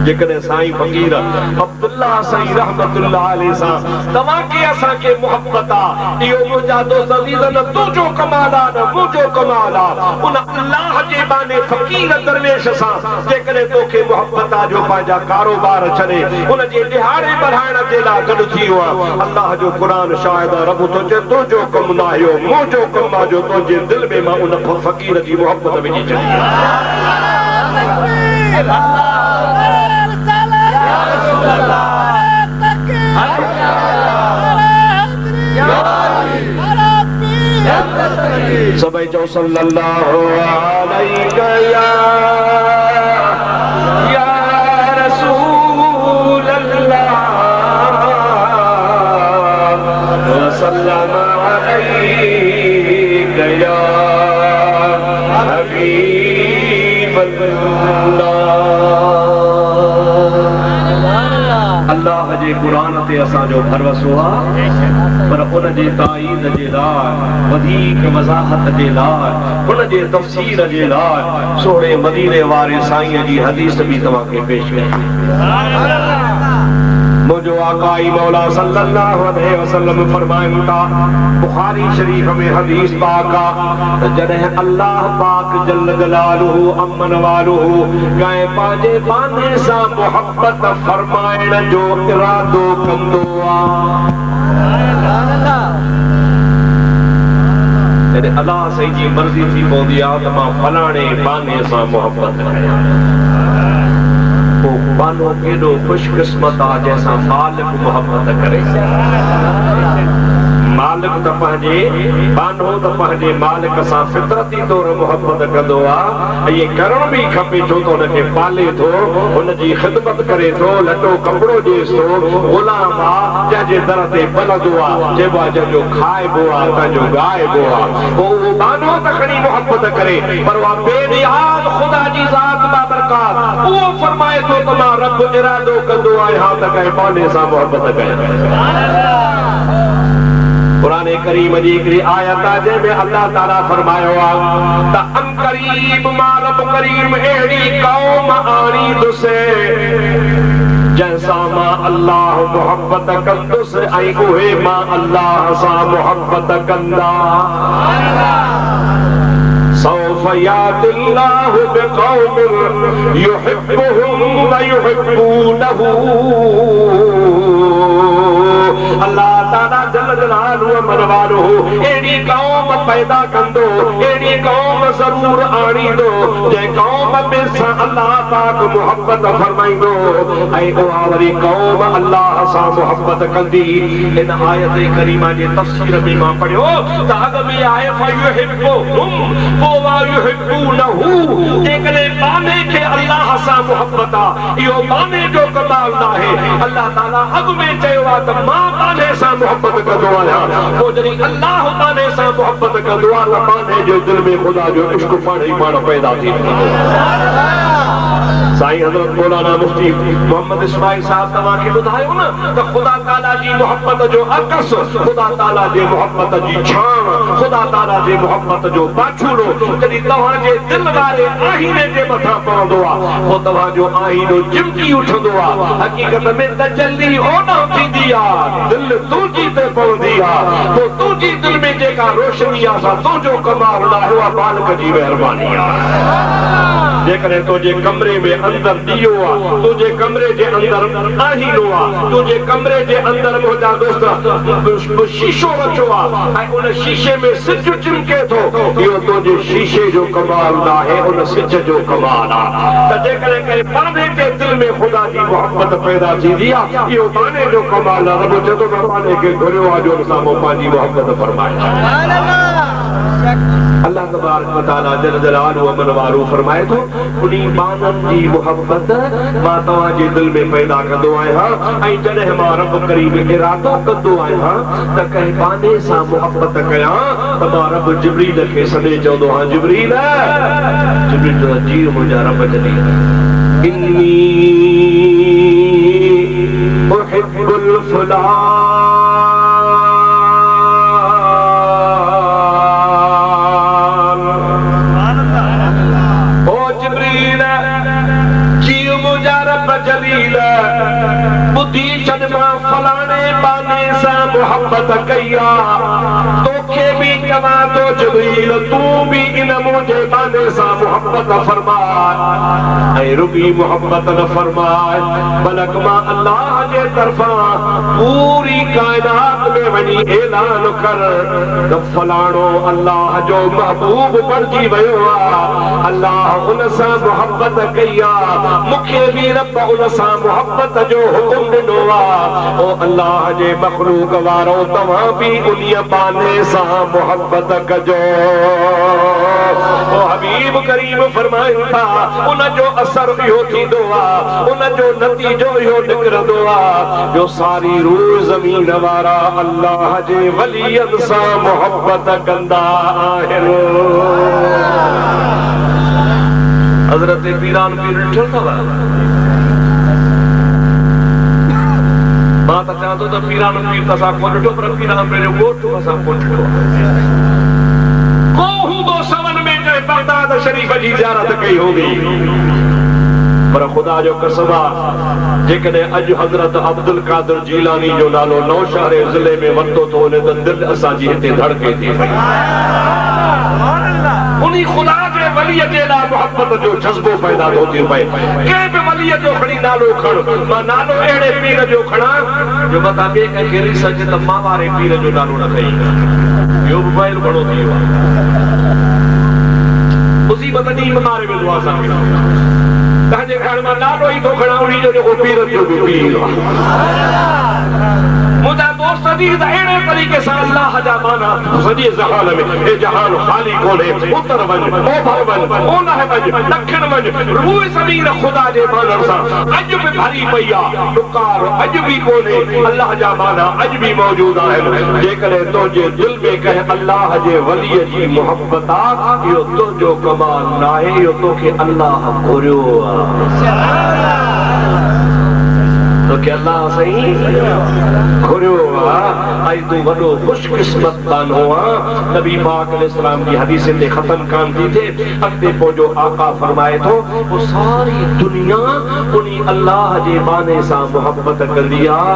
जेकॾहिं साईं फ़कीर अब्दुल्ला साईं रहमतुल्लाह अलैहि सां तव्हांखे असांखे मोहब्बत आहे इहो मुंहिंजा दोस्त अज़ीज़न तुंहिंजो कमाल आहे न मुंहिंजो कमाल आहे उन अल्लाह जे बाने फ़कीर दरवेश सां जेकॾहिं तोखे मोहब्बत आहे जो पंहिंजा कारोबार छॾे उन जे ॾिहाड़े बढ़ाइण जे लाइ गॾु थी वियो आहे अल्लाह जो क़ुरान शायदि रब थो चए तुंहिंजो कमु न आहे मुंहिंजो कमु आहे जो तुंहिंजे दिलि में मां उन फ़कीर जी मोहब्बत विझी छॾी सबै चओ सल्लल्लाहु अलैहि या रसूल अल्लाह वसल्लम अलैहि या हबीब अल्लाह जे क़ुरान ते असांजो भरवसो आहे पर उन जे ताईद जे लाइ वधीक वज़ाहत जे लाइ उन जे तफ़सीर जे लाइ सोहे मदीने वारे साईं जी हदीस भी तव्हांखे पेश कई मुझो आकाई मौला सल्लल्लाहु अलैहि वसल्लम फरमाइनि था बुखारी शरीफ में हदीस पाक आहे जॾहिं अल्लाह पाक जल्ल जलालुहु अमन वालुहु कंहिं पंहिंजे बाने सां मोहब्बत फरमाइण जो इरादो कंदो आहे जॾहिं अल्लाह साईं जी मर्ज़ी थी पवंदी आहे त मां फलाणे बाने सां मोहब्बत कयां बानो केॾो खुशकिस्मत आहे जंहिंसां मालिक मोहब्बत करे मालिक त पंहिंजे बानो त पंहिंजे मालिक सां फितरती तौर मोहब्बत कंदो आहे ऐं करण बि खपे छो त हुनखे पाले थो हुनजी ख़िदमत करे थो लटो कपिड़ो ॾिएसि थो ग़ुलाम आहे जंहिंजे दर ते पलंदो आहे चइबो आहे जंहिंजो खाइबो आहे तंहिंजो ॻाइबो आहे पोइ उहो बानो त खणी मोहब्बत करे पर उहा बेनिहाल ख़ुदा जी ज़ात बाबरकात उहो फरमाए थो त मां रब इरादो कंदो आहियां त कंहिं बाने सां मोहब्बत कयां कुराने करीम जी हिकिड़ी आयत आहे जंहिंमें अल्लाह ताला फरमायो आहे त अन करीब मां रब करीम अहिड़ी क़ौम आणींदुसि जंहिंसां मां अल्लाह मोहब्बत कंदुसि ऐं उहे मां अल्लाह सां मोहब्बत कंदा सौफ यातिल्लाहु बिक़ौमिन युहिब्बुहुम व युहिब्बूनहु अल्लाह ताला जल्ल जलालुहु मनवालुहु एड़ी कौम पैदा कंदो एड़ी कौम जरूर आणींदो जंहिं कौम में सां अल्लाह पाक मोहब्बत फरमाईंदो ऐं उहा वरी कौम अल्लाह सां मोहब्बत कंदी इन आयत करीमा जे तफ़सीर में मां पढ़ियो त अॻ में आहे फयुहिब्बुहुम व युहिब्बूनहु जेकॾहिं बाने खे अल्लाह सां मोहब्बत आहे इहो बाने जो कमाल न आहे अल्लाह ताला अॻ में चयो आहे त मां बाने सां मोहब्बत कंदो आहियां पोइ जॾहिं अल्लाह बाने सां मोहब्बत कंदो आहे त बाने जे दिलि में ख़ुदा जो इश्क पाण ई पाण पैदा थी वेंदो साईं हज़रत मौलाना मुफ्ती मोहम्मद इस्माइल साहब तव्हांखे ॿुधायो न त ख़ुदा ताला जी मोहब्बत जो अकस, ख़ुदा ताला जे मोहब्बत जी छाण, ख़ुदा ताला जे मोहब्बत जो पाछूड़ो जॾहिं तव्हांजे दिल वारे आईने जे मथां पवंदो आहे पोइ तव्हांजो आईनो चिमकी उठंदो आहे। हक़ीक़त में तजल्ली ओॾां थींदी आहे, दिल तुंहिंजी ते पवंदी आहे, पोइ तुंहिंजी दिल में जेका रोशनी आहे सा तुंहिंजो कमाल न आहे, उहा मालिक जी महिरबानी आहे। जेकॾहिं तुंहिंजे कमरे में अंदर ॾीओ आहे, तुंहिंजे कमरे जे अंदर आईनो आहे, तुंहिंजे कमरे जे अंदर मुंहिंजा दोस्त शीशो रखियो आहे ऐं उन शीशे में सिज चिमके थो, इहो तुंहिंजे शीशे जो कमाल न आहे, उन सिज जो कमाल आहे। त जेकॾहिं कंहिं पर्दे जे दिल में ख़ुदा जी मोहब्बत पैदा थींदी आहे, इहो माने जो कमाल आहे। रब चए थो त माने खे घुरियो आहे जो असां मूं पंहिंजी मोहब्बत फरमाए। अल्लाह तबारक व तआला जल जलालहु व मनवारो फरमाए थो उनी बानन जी मोहब्बत मां तव्हांजे दिल में पैदा कंदो आहियां ऐं जॾहिं मां रब करीम इरादो कंदो आहियां त कंहिं बाने सां मोहब्बत कयां त मां रब जिब्रील खे सॾे चवंदो आहियां, जिब्रील जो जी मुंहिंजा रब जॾहिं इन्नी उहिब्बुल फुलान बुद्धि छॾ मां फलाणे बाने सां मोहब्बत कई आहे, तोखे बि चवां थो जिब्रील तूं बि इन मुंहिंजे बाने सां मोहब्बत फरमाए ऐं रुॻी मोहब्बत न फरमाए बल्कि मां अल्लाह जे तरफ़ां पूरी काइनात में वञी ऐलान कर त फलाणो अल्लाह जो महबूब बणिजी वियो आहे, अल्लाह उन सां मोहब्बत कई आहे, मूंखे बि रब उन सां मोहब्बत जो हुकुम ॾिनो आहे। ओ अल्लाह जे मखलूक वारो तव्हां बि उन्हीअ बाने सां मोहब्बत कजो। ओ हबीब करीम फरमाइनि था उन जो असर इहो थींदो आहे, उन जो नतीजो इहो निकिरंदो आहे जो सारी रूह ज़मीन वारा अल्लाह जे वलियनि सां मोहब्बत कंदा आहिनि। हज़रत पीरान पीर ॾिठो अथव? मां त चवां थो त पीरान पीर त असां कोन ॾिठो, पर पीरान पीर जो ॻोठ असां कोन ॾिठो। को हूंदो सवन में जंहिं बगदाद शरीफ़ जी ज़ियारत कई हूंदी, पर ख़ुदा जो कसम आहे जेकॾहिं अॼु हज़रत अब्दुल कादिर जीलानी जो नालो नौशहर ज़िले में वरितो थो वञे त दिलि असांजी हिते धड़के थी पई। उन्ही ख़ुदा जे वलीअ जे लाइ मोहब्बत जो जज़्बो पैदा थो थी पए। कंहिं बि वलीअ जो खणी नालो खण, मां नालो अहिड़े पीर जो खणां जो मथां ॿिए कंहिंखे ॾिस अचे त मां वारे पीर जो नालो न खई। इहो बि मोबाइल घणो थी वियो आहे, मुसीबत ॾींहुं मारे वेंदो आहे असांखे। तव्हांजे घर मां नालो ई थो खणां उन्ही जो जेको पीर जो बि पीर आहे। मुंहिंजा दोस्त जी त अहिड़े तरीक़े सां अल्लाह जा माना सॼे ज़हान में हे जहान ख़ाली कोन्हे, उतर वञ, ओभर वञ, ओलह वञ, ॾखिण वञ, रूह ज़मीन ख़ुदा जे माननि सां अॼु बि भरी पई आहे। ॾुकार अॼु बि कोन्हे, अल्लाह जा माना अॼु बि मौजूद आहिनि। जेकॾहिं तुंहिंजे दिलि में कंहिं अल्लाह जे वलीअ जी मोहब्बत आहे, इहो तुंहिंजो कमाल न आहे, इहो तोखे अल्लाह घुरियो आहे। तोखे अल्लाह साईं घुरियो आहे ऐं तूं वॾो ख़ुशकिस्मत बानो आहे। नबी पाक अलैहिस्सलाम जी हदीस ते ख़त्म कान थी थिए, अॻिते पंहिंजो आका फरमाए थो पोइ सारी दुनिया उन्ही अल्लाह जे बाने सां मोहब्बत कंदी आहे,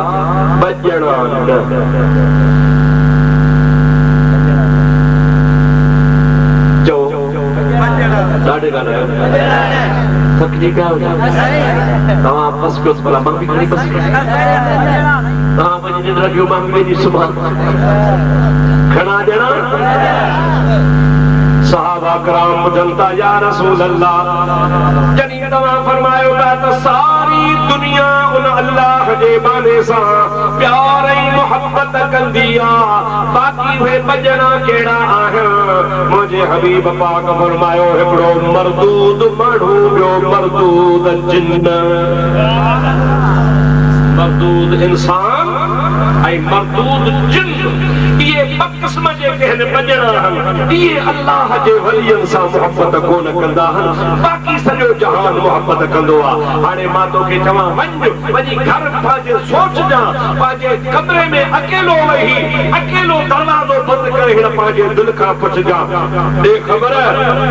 बजणा न। चओ ॾाढे ॻाल्हि थकिजी पिया हुजो, तव्हां बस पियो भला मां बि खणी बस तव्हां वञी निंड लॻियो मां बि वञी सुम्हां। घणा ॼणा सहाबा कराम पुछनि था या रसूल अल्लाह, जॾहिं तव्हां फरमायो था त सारी दुनिया उन अल्लाह जे बाने सां प्यार ऐं मोहब्बत कंदी आहे, बाक़ी उहे बजणा कहिड़ा आहिनि? मुंहिंजे हबीब पाक फरमायो हिकिड़ो मरदूद माण्हू, ॿियो मरदूद जिन्न। मरदूद इंसान, ऐं मरदूद जिन इहे ॿ क़िस्म जे कहनि बजणा आहिनि इहे अल्लाह जे वलियनि सां मोहबत कोन कंदा आहिनि बाक़ी सॼो जहान मोहबत कंदो आहे हाणे मां तोखे चवां वञी घर पंहिंजे सोचजां पंहिंजे कमरे में अकेलो वेही अकेलो दरवाज़ो बंदि करे हिन पंहिंजे दिलि खां पुछजां ॾे ख़बर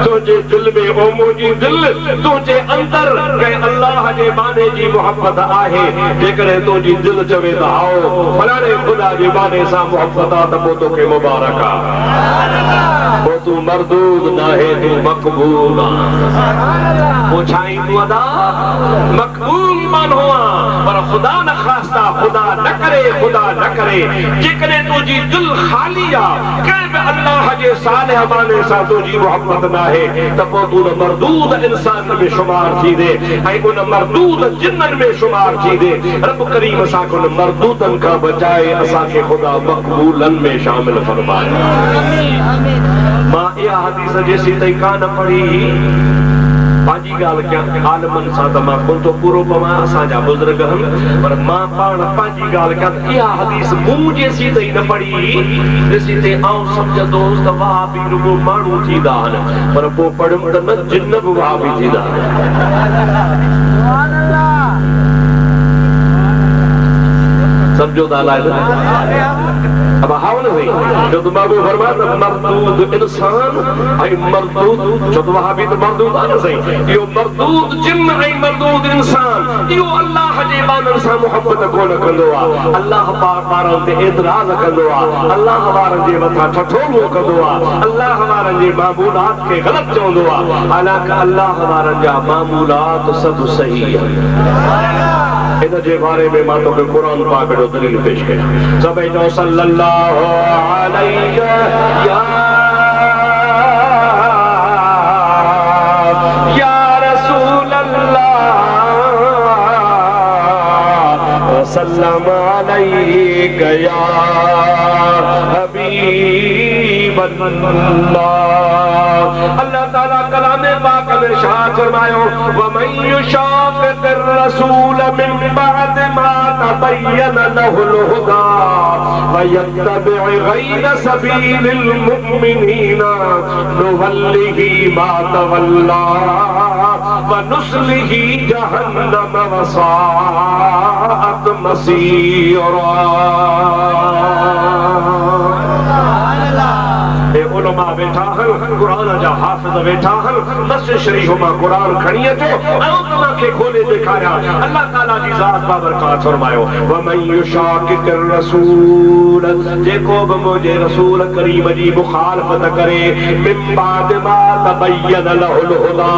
तुंहिंजे दिलि में ओ मुंहिंजी दिलि तुंहिंजे अंदरि कंहिं अल्लाह जे बाने जी मोहबत आहे जेकॾहिं तुंहिंजी दिलि चवे त आओ फलाणे ख़ुदा जे बाने सां मोहबत आहे त पोइ तोखे मुबारक आहे पोइ तूं मरदूद नाहे तूं मक़बूल पोइ छा ईंदो अदा मक़बूल माण्हू आहे पर ख़ुदा न ख़ास्ता ख़ुदा न करे जेकॾहिं तुंहिंजी दिलि ख़ाली आहे कंहिं बि अल्लाह जे सालिह बाने सां तुंहिंजी मोहबत नाहे त पोइ तूं न मरदूद इंसान में शुमार थींदे ऐं उन मरदूद जिन्ननि में शुमार थींदे रब करीम असांखे उन मरदूदनि खां बचाए असांखे ख़ुदा मक़बूलनि में शामिल फरमाए मां इहा हदीस जेसी ताईं कान पढ़ी पंहिंजी ॻाल्हि कयां आलमनि सां त मां कोन थो पूरो पवां असांजा बुज़ुर्ग आहिनि पर मां पाण पंहिंजी ॻाल्हि कयां त इहा हदीस मूं जेसी ताईं न पढ़ी तेसी ताईं आउं सम्झंदो हुउसि त वहाबी रुॻो माण्हू थींदा आहिनि पर पोइ पढ़ियुमि त न जिन्न बि वहाबी थींदा सम्झो था अलाए अब हाव न हुई जो तो बाबू फरमाता मरदूद इंसान ऐं मरदूद जो तो वहाबी तो मरदूद आहे न सही इहो मरदूद जिन ऐं मरदूद इंसान इहो अल्लाह जे बाननि सां मोहबत कोन कंदो आहे अल्लाह वारनि ते एतिराज़ कंदो आहे अल्लाह वारनि जे मथां ठठोलो कंदो आहे अल्लाह वारनि जे मामूलात खे ग़लति चवंदो आहे हालांकि अल्लाह वारनि जा मामूलात सभु सही आहिनि इन जे बारे में मां तोखे क़ुरान पाक जो दलील पेश कयां सभई चओ सल्लल्लाहु अलैहि या रसूल अल्लाह वसल्लम अलैहि या हबीब अल्लाह अल्लाह ताला कलाम पाक में इरशाद फरमायो व मन युशाक़िक़िर रसूल मिन बाद मा तबय्यन लहुल हुदा व यत्तबि गैर सबीलिल मुमिनीन नुवल्लिही मा तवल्ला व नुस्लिही जहन्नम व साअत मसीरा उलमा वेठा आहिनि क़ुरान जा हाफ़िज़ वेठा आहिनि मस्जिद शरीफ़ मां क़ुरान खणी अचो ऐं तव्हांखे खोले ॾेखारियां अल्लाह ताला जी ज़ात बाबरकात फरमायो व मन युशाक़िक़िर रसूल जेको बि मुंहिंजे रसूल करीम जी मुखालफ़त करे मिन बाद मा तबय्यन लहुल हुदा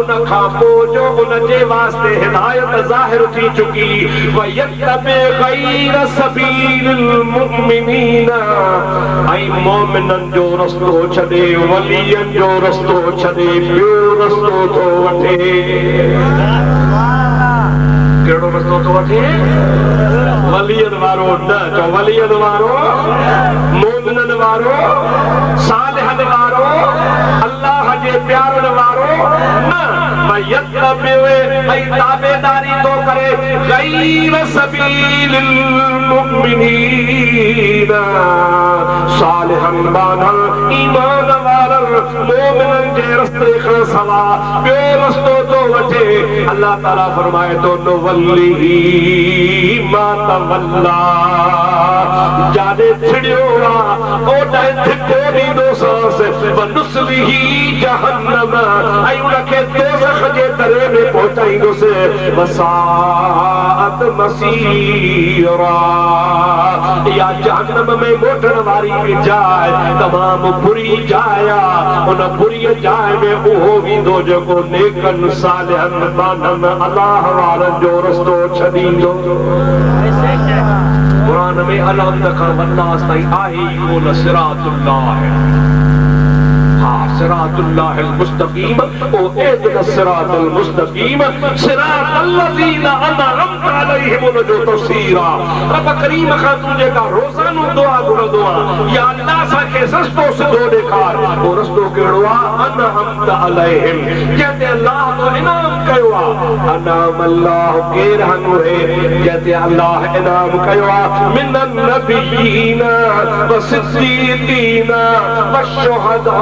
उन खां पोइ जो उन जे वास्ते हिदायत ज़ाहिर थी चुकी व यत्तबि गैर सबीलिल मुमिनीन ऐं मोमिननि जो रस्तो छॾे वलियनि जो रस्तो छॾे ॿियो रस्तो थो वठे कहिड़ो रस्तो थो वठे वलियनि वारो न चओ वलियनि वारो मोमिननि वारो सालिहनि वारो अल्लाह जे प्यारनि वारो न ऐं ताबेदारी तो करे गैर सबीलिल मुमिनीन सालिहन बानल ईमान वारन मोमिनन जे रस्ते खां सवा ॿियो रस्तो तो वठे अल्लाह ताला फरमाए तो नुवल्लिही मा तवल्ला जाने छिड़ियो ओॾे धिको ॾींदोसांसि व नुस्लिही जहन्नम ऐं उनखे दोज़ख जे दरे में पहुचाईंदुसि वसाअत मसीरा या जहन्नम में मोटण वारी भी जाइ तमाम बुरी जाइ उन बुरी जाइ में उहो वेंदो जेको नेकन सालिहन बानन अल्लाह वारन जो रस्तो छॾींदो कुरान में अलम खां वन्नास ताईं आहे ई कोन सिरातुल्लाह सिरातुल्लाह मुस्तकीम ओ इहदिन सिरातल मुस्तकीम सिरातल लज़ीना अनअमत अलैहिम जो तफसीर रब करीम खां तू जेका रोज़ानो दुआ घुरंदो आहे या अल्लाह असांखे रस्तो सिधो ॾेखार ओ रस्तो केड़ो आ अनहमत अलैहिम कहते अल्लाह तो इनाम कयो आ अनाम अल्लाह केर हनु है कहते अल्लाह इनाम कयो आ मिनन नबियीना व सिद्दीकीना व शुहदा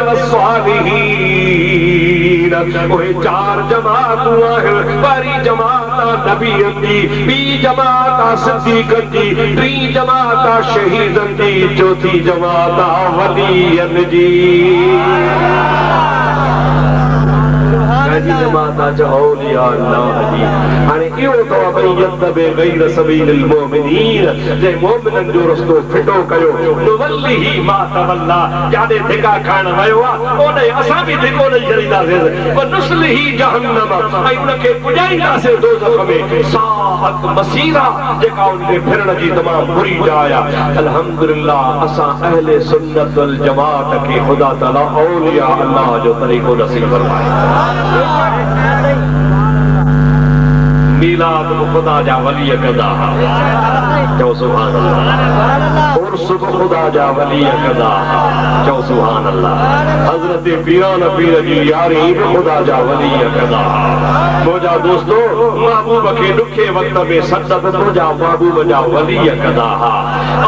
व सालिहीन ओए चार जमातूं आहिनि वारी जमात नबीअनि जी ॿी जमात सिद्दीक़नि जी टी जमात शहीदनि जी चौथी जमात वलियनि जी जमात औलिया अल्लाह जी हाणे इहो तो भई यतबे गैर सबीलिल मुमिनीन जे मोमिननि जो रस्तो फिटो कयो नुवल्लिही मा तवल्ला जाने धिका खाइण वियो आ ओने असां भी धिको ॾेई छॾींदासीं व नुस्लिही जहन्नम ऐं उनखे पुॼाईंदासीं दोज़ख में साअत मसीरा जेका उनखे फिरण जी तमामु बुरी जाइ आहे अल्हम्दुलिल्लाह असां अहले सुन्नत वल जमात खे ख़ुदा ताला औलिया अल्लाह जो तरीक़ो नसीब फरमाए मीलाद खुदा जा वली कदा चओ सुभान अल्लाह उर्स खुदा जा वली कदा चओ सुभान अल्लाह हजरत पीरान पीर जी यारी खुदा जा वली कदा मुंहिंजा दोस्तो महबूब खे ॾुखे वक़्त में सदत मुंहिंजा महबूब जा वली कदा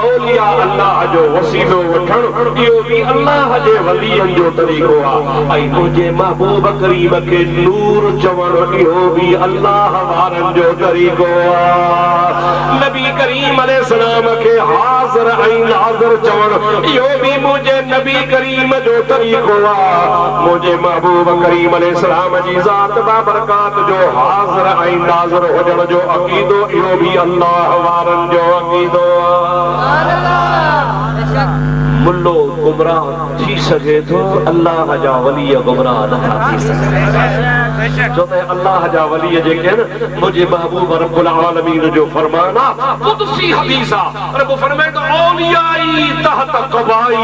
औलिया अल्लाह जो वसीलो वठण इहो बि अल्लाह जे वलियनि जो तरीक़ो आहे ऐं मुंहिंजे महबूब करीम खे नूर चवण इहो बि अल्लाह वारनि जो तरीक़ो आहे नबी करीम अलैहिस्सलाम खे हाज़िर ऐं नाज़िर चवण इहो बि मुंहिंजे नबी करीम जो तरीक़ो आहे मुंहिंजे महबूब करीम अलैहिस्सलाम जी ज़ात बाबरकात जो हाज़िर ऐं नाज़िर हुजण जो अक़ीदो इहो बि अल्लाह वारनि जो अक़ीदो आहे मुल्लो गुमराह थी सके तो अल्लाह जा वली गुमराह नथा थी सके जो ते अल्लाह जा वली जेके न मुझे महबूब रब्बुल आलमीन जो फरमाना कुदसी हदीस रब फरमाए तो औलियाई तहत कबाई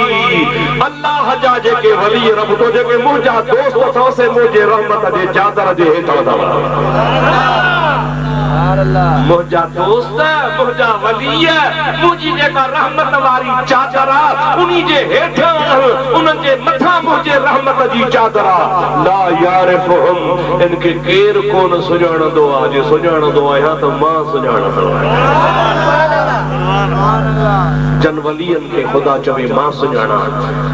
अल्लाह जा जेके वली रब तो जेके मुझा दोस्त अथव से मुझे रहमत जे चादर जे हेठा मुझा दोस्त मुझा वली मुझी जेका रहमत वारी चादर उन्हीं जे हेठा उन्हनि जे मथा मुझे रहमत जी चादर ला यारिफुहुम इनके केर कोन सुञाणंदो आहे जे सुञाणंदो आहियां त मां सुञाणंदो आहियां जन वलियनि खे ख़ुदा चवे मां सुञाणा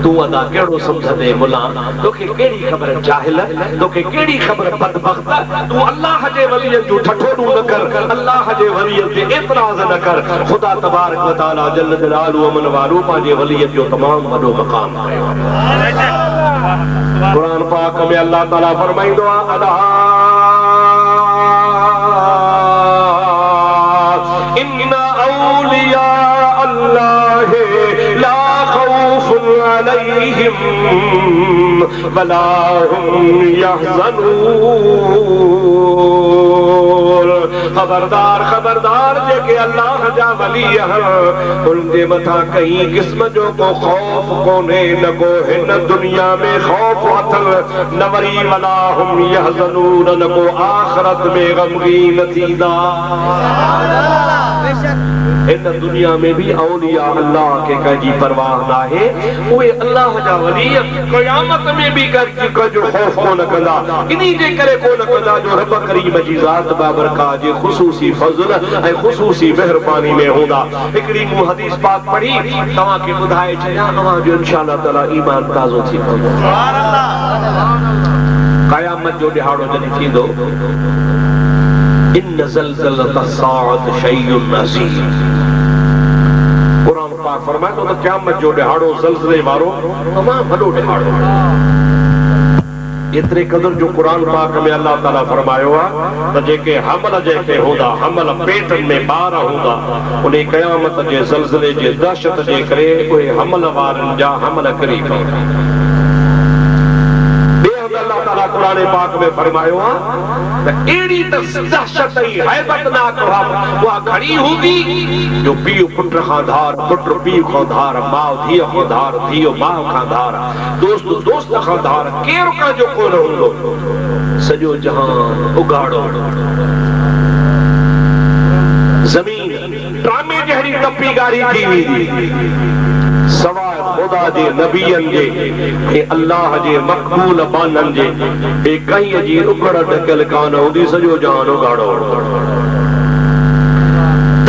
तूं अदा कहिड़ो सम्झंदे मुला तोखे कहिड़ी ख़बर जाहिल तोखे कहिड़ी ख़बर बदबख्त तूं अल्लाह जे वलियनि जो ठठोड़ू न कर अल्लाह जे वलियनि ते एतराज़ न कर ख़ुदा तबारक व तआला जल जलालहु अमन वारो पंहिंजे वलियनि जो तमामु वॾो मक़ाम कयो क़ुरान पाक में अल्लाह ताला फरमाईंदो आहे अला इन्ना औलिया अल्लाह ला खौफुन अलैहिम वला हुम यहज़नून खबरदार खबरदार जेके अल्लाह जा वली उनके मथा कहीं किस्म जो को खौफ कोने न को हिन दुनिया में खौफ अथल न वरी वला हुम यहज़नून न को आखिरत में गमगीन थींदा इन दुनिया में भी औलिया अल्लाह के कंहिंजी परवाह न आहे उहे अल्लाह जा वली क़यामत में भी कंहिंजो खौफ कोन कंदा इन्ही जे करे कोन कंदा जो रब करीम जी ज़ात बाबरकात जे ख़ुसूसी फज़ल ऐं ख़ुसूसी मेहरबानी में हूंदा हिकिड़ी मूं हदीस पाक पढ़ी तव्हां खे ॿुधाए छॾियां तव्हां जो इंशाअल्लाह ताला ईमान ताज़ो थी पवंदो सुभान अल्लाह क़यामत जो ॾिहाड़ो जॾहिं थींदो इन ज़लज़लत अस्साअत शैउन अज़ीम क़ुरान पाक फरमाए तो क़यामत जो ॾिहाड़ो ज़लज़ले वारो तमामु वॾो ॾिहाड़ो एतिरे क़दर जो क़ुरान पाक में अल्लाह ताला फरमायो आहे त जेके हमल जेके हूंदा हमल पेटनि में ॿार हूंदा उन क़यामत जे ज़लज़ले जे दहशत जे करे उहे हमल वारनि जा हमल किरी पवंदा अल्लाह कुरान पाक में फरमायो आहे त एड़ी त दहशत ऐं हैबतनाक उहा घड़ी हूंदी जो पीउ पुट खां धार पुट पीउ खां धार माउ धीअ खां धार धीअ माउ खां धार दोस्त दोस्त खां धार केरु कंहिंजो कोन हूंदो सॼो जहान उगाड़ो ज़मीन ड्रामे जहिड़ी टपी गारी थी वेंदी सवाइ ख़ुदा जे नबियनि जे ऐं अल्लाह जे मक़बूल बाननि जे हे कहीं जी उकड़ ढकियल कान हूंदी सॼो जहान उघाड़ो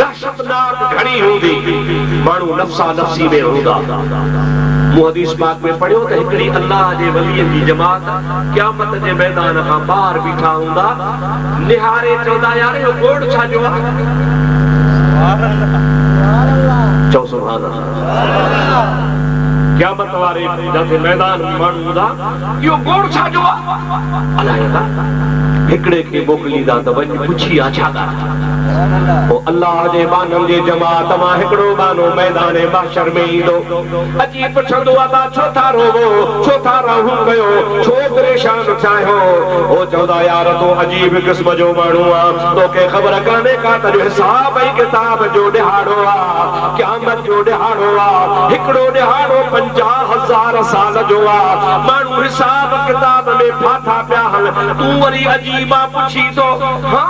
दहशतनाक घड़ी हूंदी माण्हू नफ़्सा नफ़्सी में हूंदा मूं हदीस पाक में पढ़ियो त हिकिड़ी अल्लाह जे वलीअ जी जमात क़यामत जे मैदान खां ॿाहिरि बीठा हूंदा निहारे चवंदा यार इहो गोड़ छा जो आहे चओ सुभान अल्लाह क़यामत वारे जिथे मैदान में माण्हू हूंदा इहो गोड़ छा जो आहे अलाए हिकिड़े खे मोकिलींदा त वञी पुछी आहे छा ॻाल्हि ओ अल्लाह जे बाननि जे जमात मां हिकिड़ो बानो मैदान माशर में ईंदो अची पुछंदो आहे छो था रोवो छो था रहूं कयो छो परेशान चाहियो ओ चवंदा यार तो अजीब क़िस्म जो माण्हू आहे तोखे ख़बर कान्हे का तुंहिंजो हिसाब ऐं किताब जो ॾिहाड़ो आहे क़यामत जो ॾिहाड़ो आहे हिकिड़ो ॾिहाड़ो 50,000 साल जो आहे माण्हू हिसाब किताब में फाथा पिया हल तूं वरी अजीबा पुछी थो हा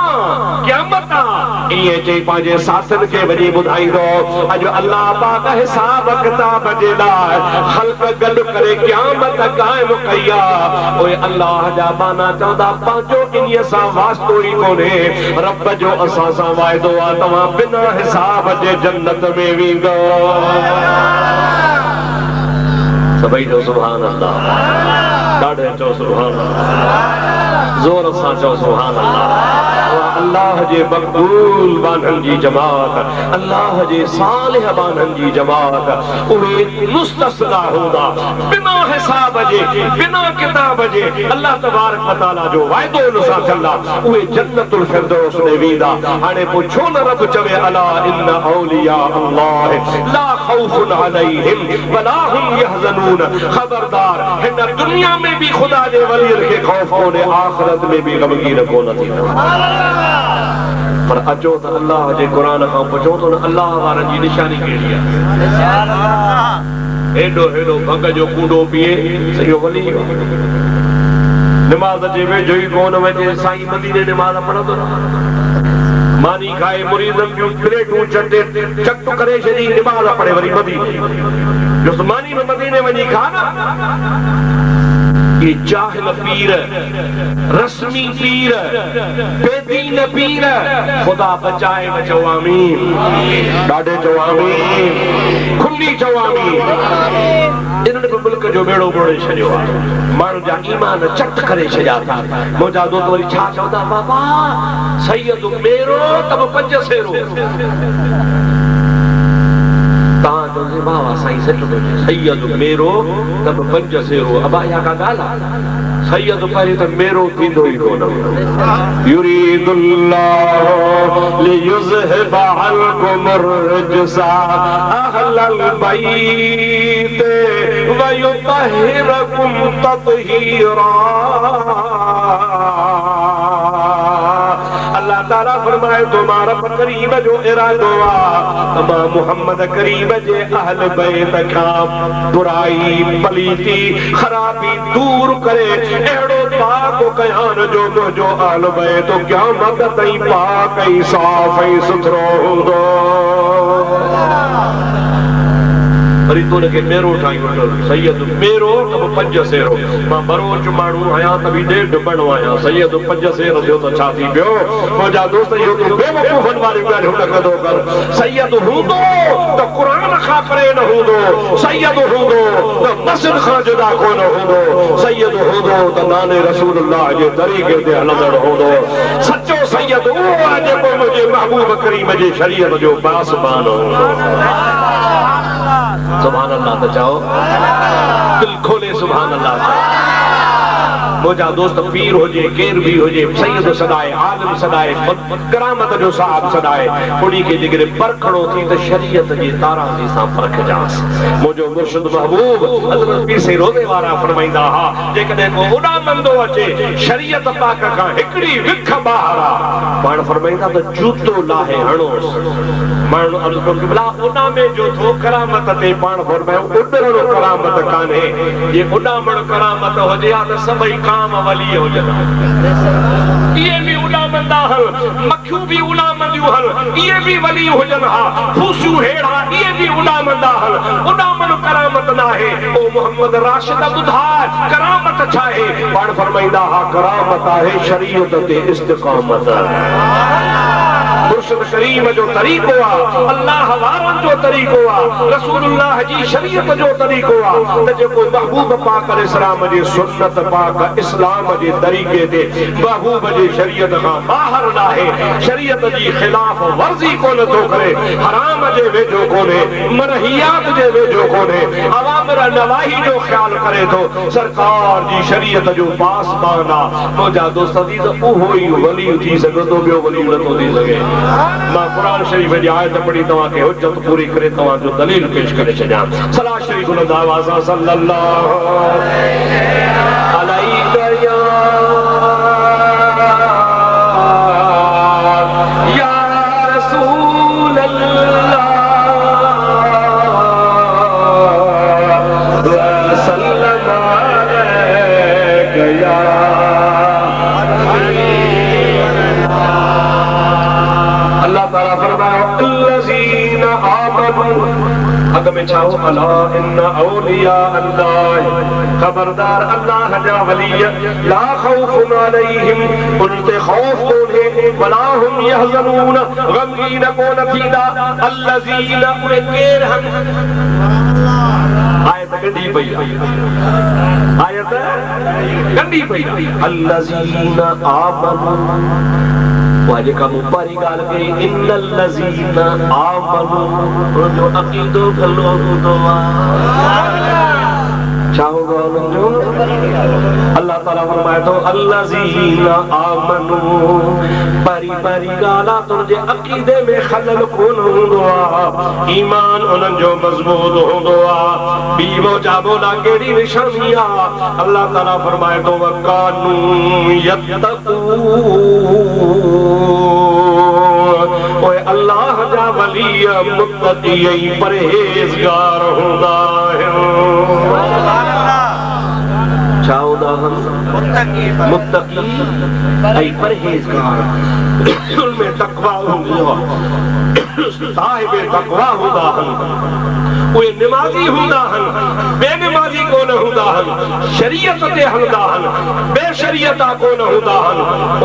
क़यामत आहे इए चई पंहिंजे साथनि खे वञी ॿुधाईंदो अॼु अल्लाह पाक हिसाब किताब जे लाइ ख़ल्क़ गॾु करे क़यामत क़ाइम कई आहे ओए अल्लाह जा बाना चवंदा पंहिंजो इन्हीअ सां वास्तो ई कोन्हे रब जो असां सां वाइदो आहे तव्हां बिना हिसाब जे जन्नत में वेंदो सभई जो सुभान अल्लाह ॾाढे चओ सुभान अल्लाह ज़ोर सां चओ सुभान अल्लाह अल्लाह जे मक़बूल बाननि जी जमात अल्लाह जे सालिह बाननि जी जमात उहे मुस्तस्ना हूंदा बिना हिसाब जे बिना किताब जे अल्लाह तबारक व तआला जो वाइदो उन सां थियल आहे उहे जन्नतुल फिरदौस में वेंदा हाणे पोइ छो न रब चवे अला इन औलिया अल्लाह ला खौफुन अलैहिम वला हुम यहज़नून खबरदार हिन दुनिया में भी खुदा जे वलीअ खे खौफ कोन्हे आखिरत में भी गमगीन कोन थींदा पर अचो त अल्लाह जे क़ुरान खां पुछो त अल्लाह वारनि जी निशानी कहिड़ी आहे हेॾो हेॾो भंग जो कूड़ो पीए सॼो वली निमाज़ जे वेझो ई कोन वञे साईं मदीने निमाज़ पढ़ंदो मानी खाए मुरीदनि जूं प्लेटूं चट करे छॾी निमाज़ पढ़े वरी मदीने जो मानी में मदीने वञी खा न ये जाहिल पीर रस्मी पीर बेदीन पीर खुदा बचाए चओ आमीन ॾाढे चओ आमीन खुली चओ आमीन इन्हनि बि मुल्क जो बेड़ो ॿोड़े छॾियो आहे माण्हू जा ईमान चट करे छॾिया था मुंहिंजा दोस्त वरी छा चवंदा बाबा सैयद मेरो त बि 5 सेरो बाबा साईं सच थो चए सैयद मेरो तब 5 सेरो अबाया का गाला सैयद पहिरीं त मेरो थींदो ई कोन युरीदुल्लाहु लियुज़हिब अन्कुम अर्रिज्सा अहलल बैत व युतहिरकुम तत्हीरा अल्लाह ताला फरमाए तुम्हारा करीब जो इरादो आहे मां मोहम्मद करीब जे अहल बैत खां बुराई पलीती खराबी दूर करे अहिड़ो पाक कयान जो मुंहिंजो अहल बैत क़यामत ताईं पाक ऐं साफ़ ऐं सुथरो हूंदो वरी तो उनखे मेरो ठाही वठो सैयद मेरो त 5 सेरो मां बरोच माण्हू आहियां त बि ॾेढ बणो आहियां सैयद 5 सेरो थियो त छा थी पियो मुंहिंजा दोस्त इहो तूं बेवकूफ़नि वारियूं ॻाल्हियूं न कंदो कर सैयद हूंदो त क़ुरान खां परे न हूंदो सैयद हूंदो त मस्जिद खां जुदा कोन हूंदो सैयद हूंदो त नाले रसूलुल्लाह जे तरीक़े ते हलंदड़ हूंदो सचो सैयद उहो आहे जेको मुंहिंजे महबूब करीम जे शरीयत जो पासबान हूंदो सुभान अल्लाह त चओ दिल खोले सुभान अल्लाह मुंहिंजा दोस्त पीर हुजे केर बि हुजे सैयद सदाए आलिम सदाए करामत जो साहब सदाए उन्ही खे जेकॾहिं परखणो थी त शरीयत जे ताराज़ी सां परखजांसि मुंहिंजो मुर्शिद महबूब हज़रत पीर से रोज़े वारा फरमाईंदा हा जेकॾहिं को उॾामंदो अचे शरीयत पाक खां हिकिड़ी विख ॿाहिरि आहे पाण फरमाईंदा त जूतो लाहे हणोसि माण्हू अर्ज़ु कयो कि भला उॾामे जो थो करामत ते पाण फरमायो उॾणो करामत कान्हे जे उॾामण करामत हुजे हा त सभई तमाम वली हो जना ये भी उलामंदा हल मखियूं भी उलामंदियूं हल ये भी वली हो जना फूसियूं हेड़ा ये भी उलामंदा हल उलामन करामत ना है ओ मोहम्मद राशिद बुधार करामत छाए पाण फरमाइंदा हा करामत है शरीयत ते इस्तिकामत मुर्शिद करीम जो तरीक़ो आ अल्लाह वारन जो तरीक़ो आ रसूलुल्लाह जी शरीयत जो तरीक़ो आ त जेको महबूब पाक अलैहिस्सलाम जी सुन्नत पाक इस्लाम जे तरीक़े ते महबूब जी शरीयत खां बाहर नाहे शरीयत जी खिलाफ वर्जी कोन थो करे हराम जे वेझो कोने मनहियात जे वेझो कोने अवामिर नवाही जो ख्याल करे थो सरकार जी शरीयत जो पासबान आ मुंहिंजा दोस्त थी त उहो ई वली थी सघंदो ॿियो वली नथो थी सघे मां कुरान शरीफ जी आयत पढ़ी तव्हां खे हुज्जत पूरी करे तव्हां जो दलील पेश करे छॾियां सलाह शरीफ बुलंद आवाज़ सल्लल्लाहु अलैहि या रसूल अल्लाह सल्लल्लाहु अलैहि अल्लाह ताला फरमाया अल्लज़ीना आमनू अग में चाहो अला इन औलिया अल्लाह खबरदार अल्लाह जा वली ला खौफुन अलैहिम उनते खौफ कोन है वला हुम यहज़नून गमगीन कोन थींदा अल्लज़ीना उहे केर हम आयत गंदी पई आयत गंदी पई अल्लज़ीना आमनू वाजे का मुबारी गाल करी इन्नल लज़ीना आमनू जो अकीदो भलो हुदवा चाहोगा जो अल्लाह ताला फरमाए तो अल्लज़ीना आमनू बारी बारी गाला तुझे अकीदे में खलल कोन हुंदो आ ईमान उनन जो मजबूत हुंदो आ बीमो जाबो ना केड़ी निशानी आ अल्लाह ताला फरमाए तो वकानू यत्तकू ओए अल्लाह जा वली मुत्तकी परहेज़गार हुंदा है मुत्तकी ऐ परहेज़गार उनमें तकवा हुंदो साहिब तकवा हुंदा उहे निमाज़ी हुंदा बेनिमाज़ी कोन हुंदा शरीयत ते हलंदा बेशरीयत कोन हुंदा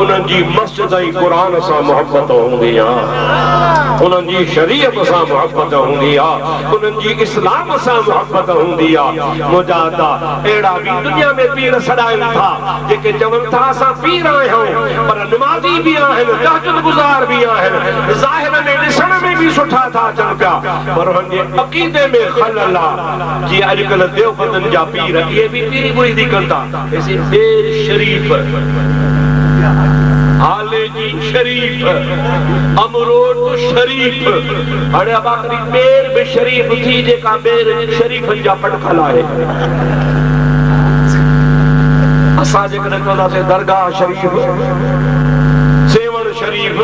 उन्हनि जी मस्जिद ऐं क़ुरान सां मोहब्बत हूंदी आहे उन्हनि जी शरीयत सां मोहब्बत हूंदी आहे उन्हनि जी इस्लाम सां मोहब्बत हूंदी आहे मुजाहिद अहिड़ा बि दुनिया में पीर सॾाइनि था जेके चवनि था असां पीर आहियूं पर निमाज़ी बि आहिनि तहज्जुद गुज़ार बि आहिनि ज़ाहिर में ॾिसण में भी सुठा था अचनि पिया पर उन्हनि जे अक़ीदे में खलल आहे जीअं अॼुकल्ह देवबंदनि जा पीर इहे बि पीरी मुरीदी कनि था ऐसे बेर शरीफ आले जी शरीफ अमरोद शरीफ हाणे अब आख़िरी बेर बि शरीफ थी जेका बेर शरीफनि जा पटखल आहे असां जेकॾहिं चवंदासीं दरगाह शरीफ सेवण शरीफ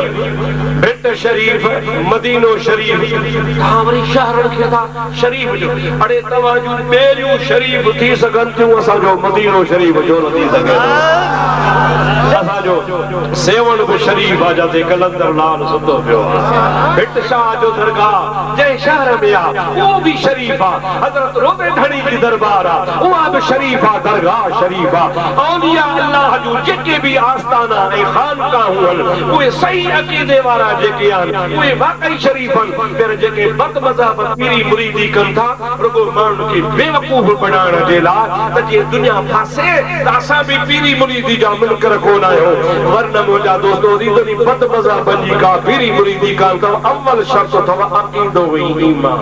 भिट शरीफ मदीनो शरीफ तव्हां वरी शहरनि खे था शरीफ जो अड़े तव्हां जूं ॿेड़ियूं शरीफ थी सघनि थियूं असांजो मदीनो शरीफ जो न थी सघे असांजो सेवण बि शरीफ आहे जिते कलंदर लाल सुतो पियो आहे भिट शाह जो दरगाह जंहिं शहर में आहे उहो बि शरीफ आहे हज़रत रोबे ढणी जी दरबार आहे उहा बि शरीफ आहे दरगाह शरीफ आहे औलिया अल्लाह जूं जेके बि आस्थाना ऐं खानकाहूं आहिनि उहे सही अक़ीदे वारा जेके आहिनि उहे वाकई शरीफ आहिनि पर जेके बद मज़हब पीरी मुरीदी कनि था रुगो माण्हुनि खे बेवकूफ़ बणाइण जे लाइ त जीअं दुनिया फासे त असां बि पीरी मुरीदी जा मुनकर कोन आहियूं वरन मुंहिंजा दोस्तो रीदनी बद मज़हबनि जी का पीरी मुरीदी कान अथव अव्वल शर्त अथव अक़ीदो ऐं ईमान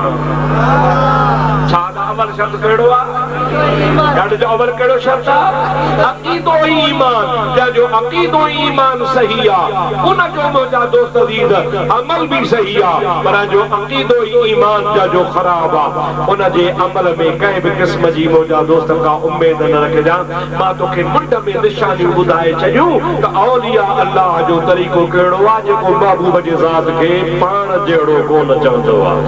छा अव्वल शर्त कहिड़ो आहे जो अव्वल कहिड़ो शर्त आहे अक़ीदो ऐं ईमान जंहिंजो अक़ीदो ऐं ईमान सही आहे उनजो मुंहिंजा दोस्त दीद अमल भी सही आहे पर जो अक़ीदो ऐं ईमान जो ख़राब आहे उनजे अमल में कंहिं बि क़िस्म जी मुंहिंजा दोस्त का उम्मीद न रखजांइ मां तोखे मुंड में निशानियूं ॿुधाए छॾियूं त औलिया अल्लाह जो तरीक़ो कहिड़ो आहे जेको महबूब जी ज़ात खे पाण जहिड़ो कोन चवंदो आहे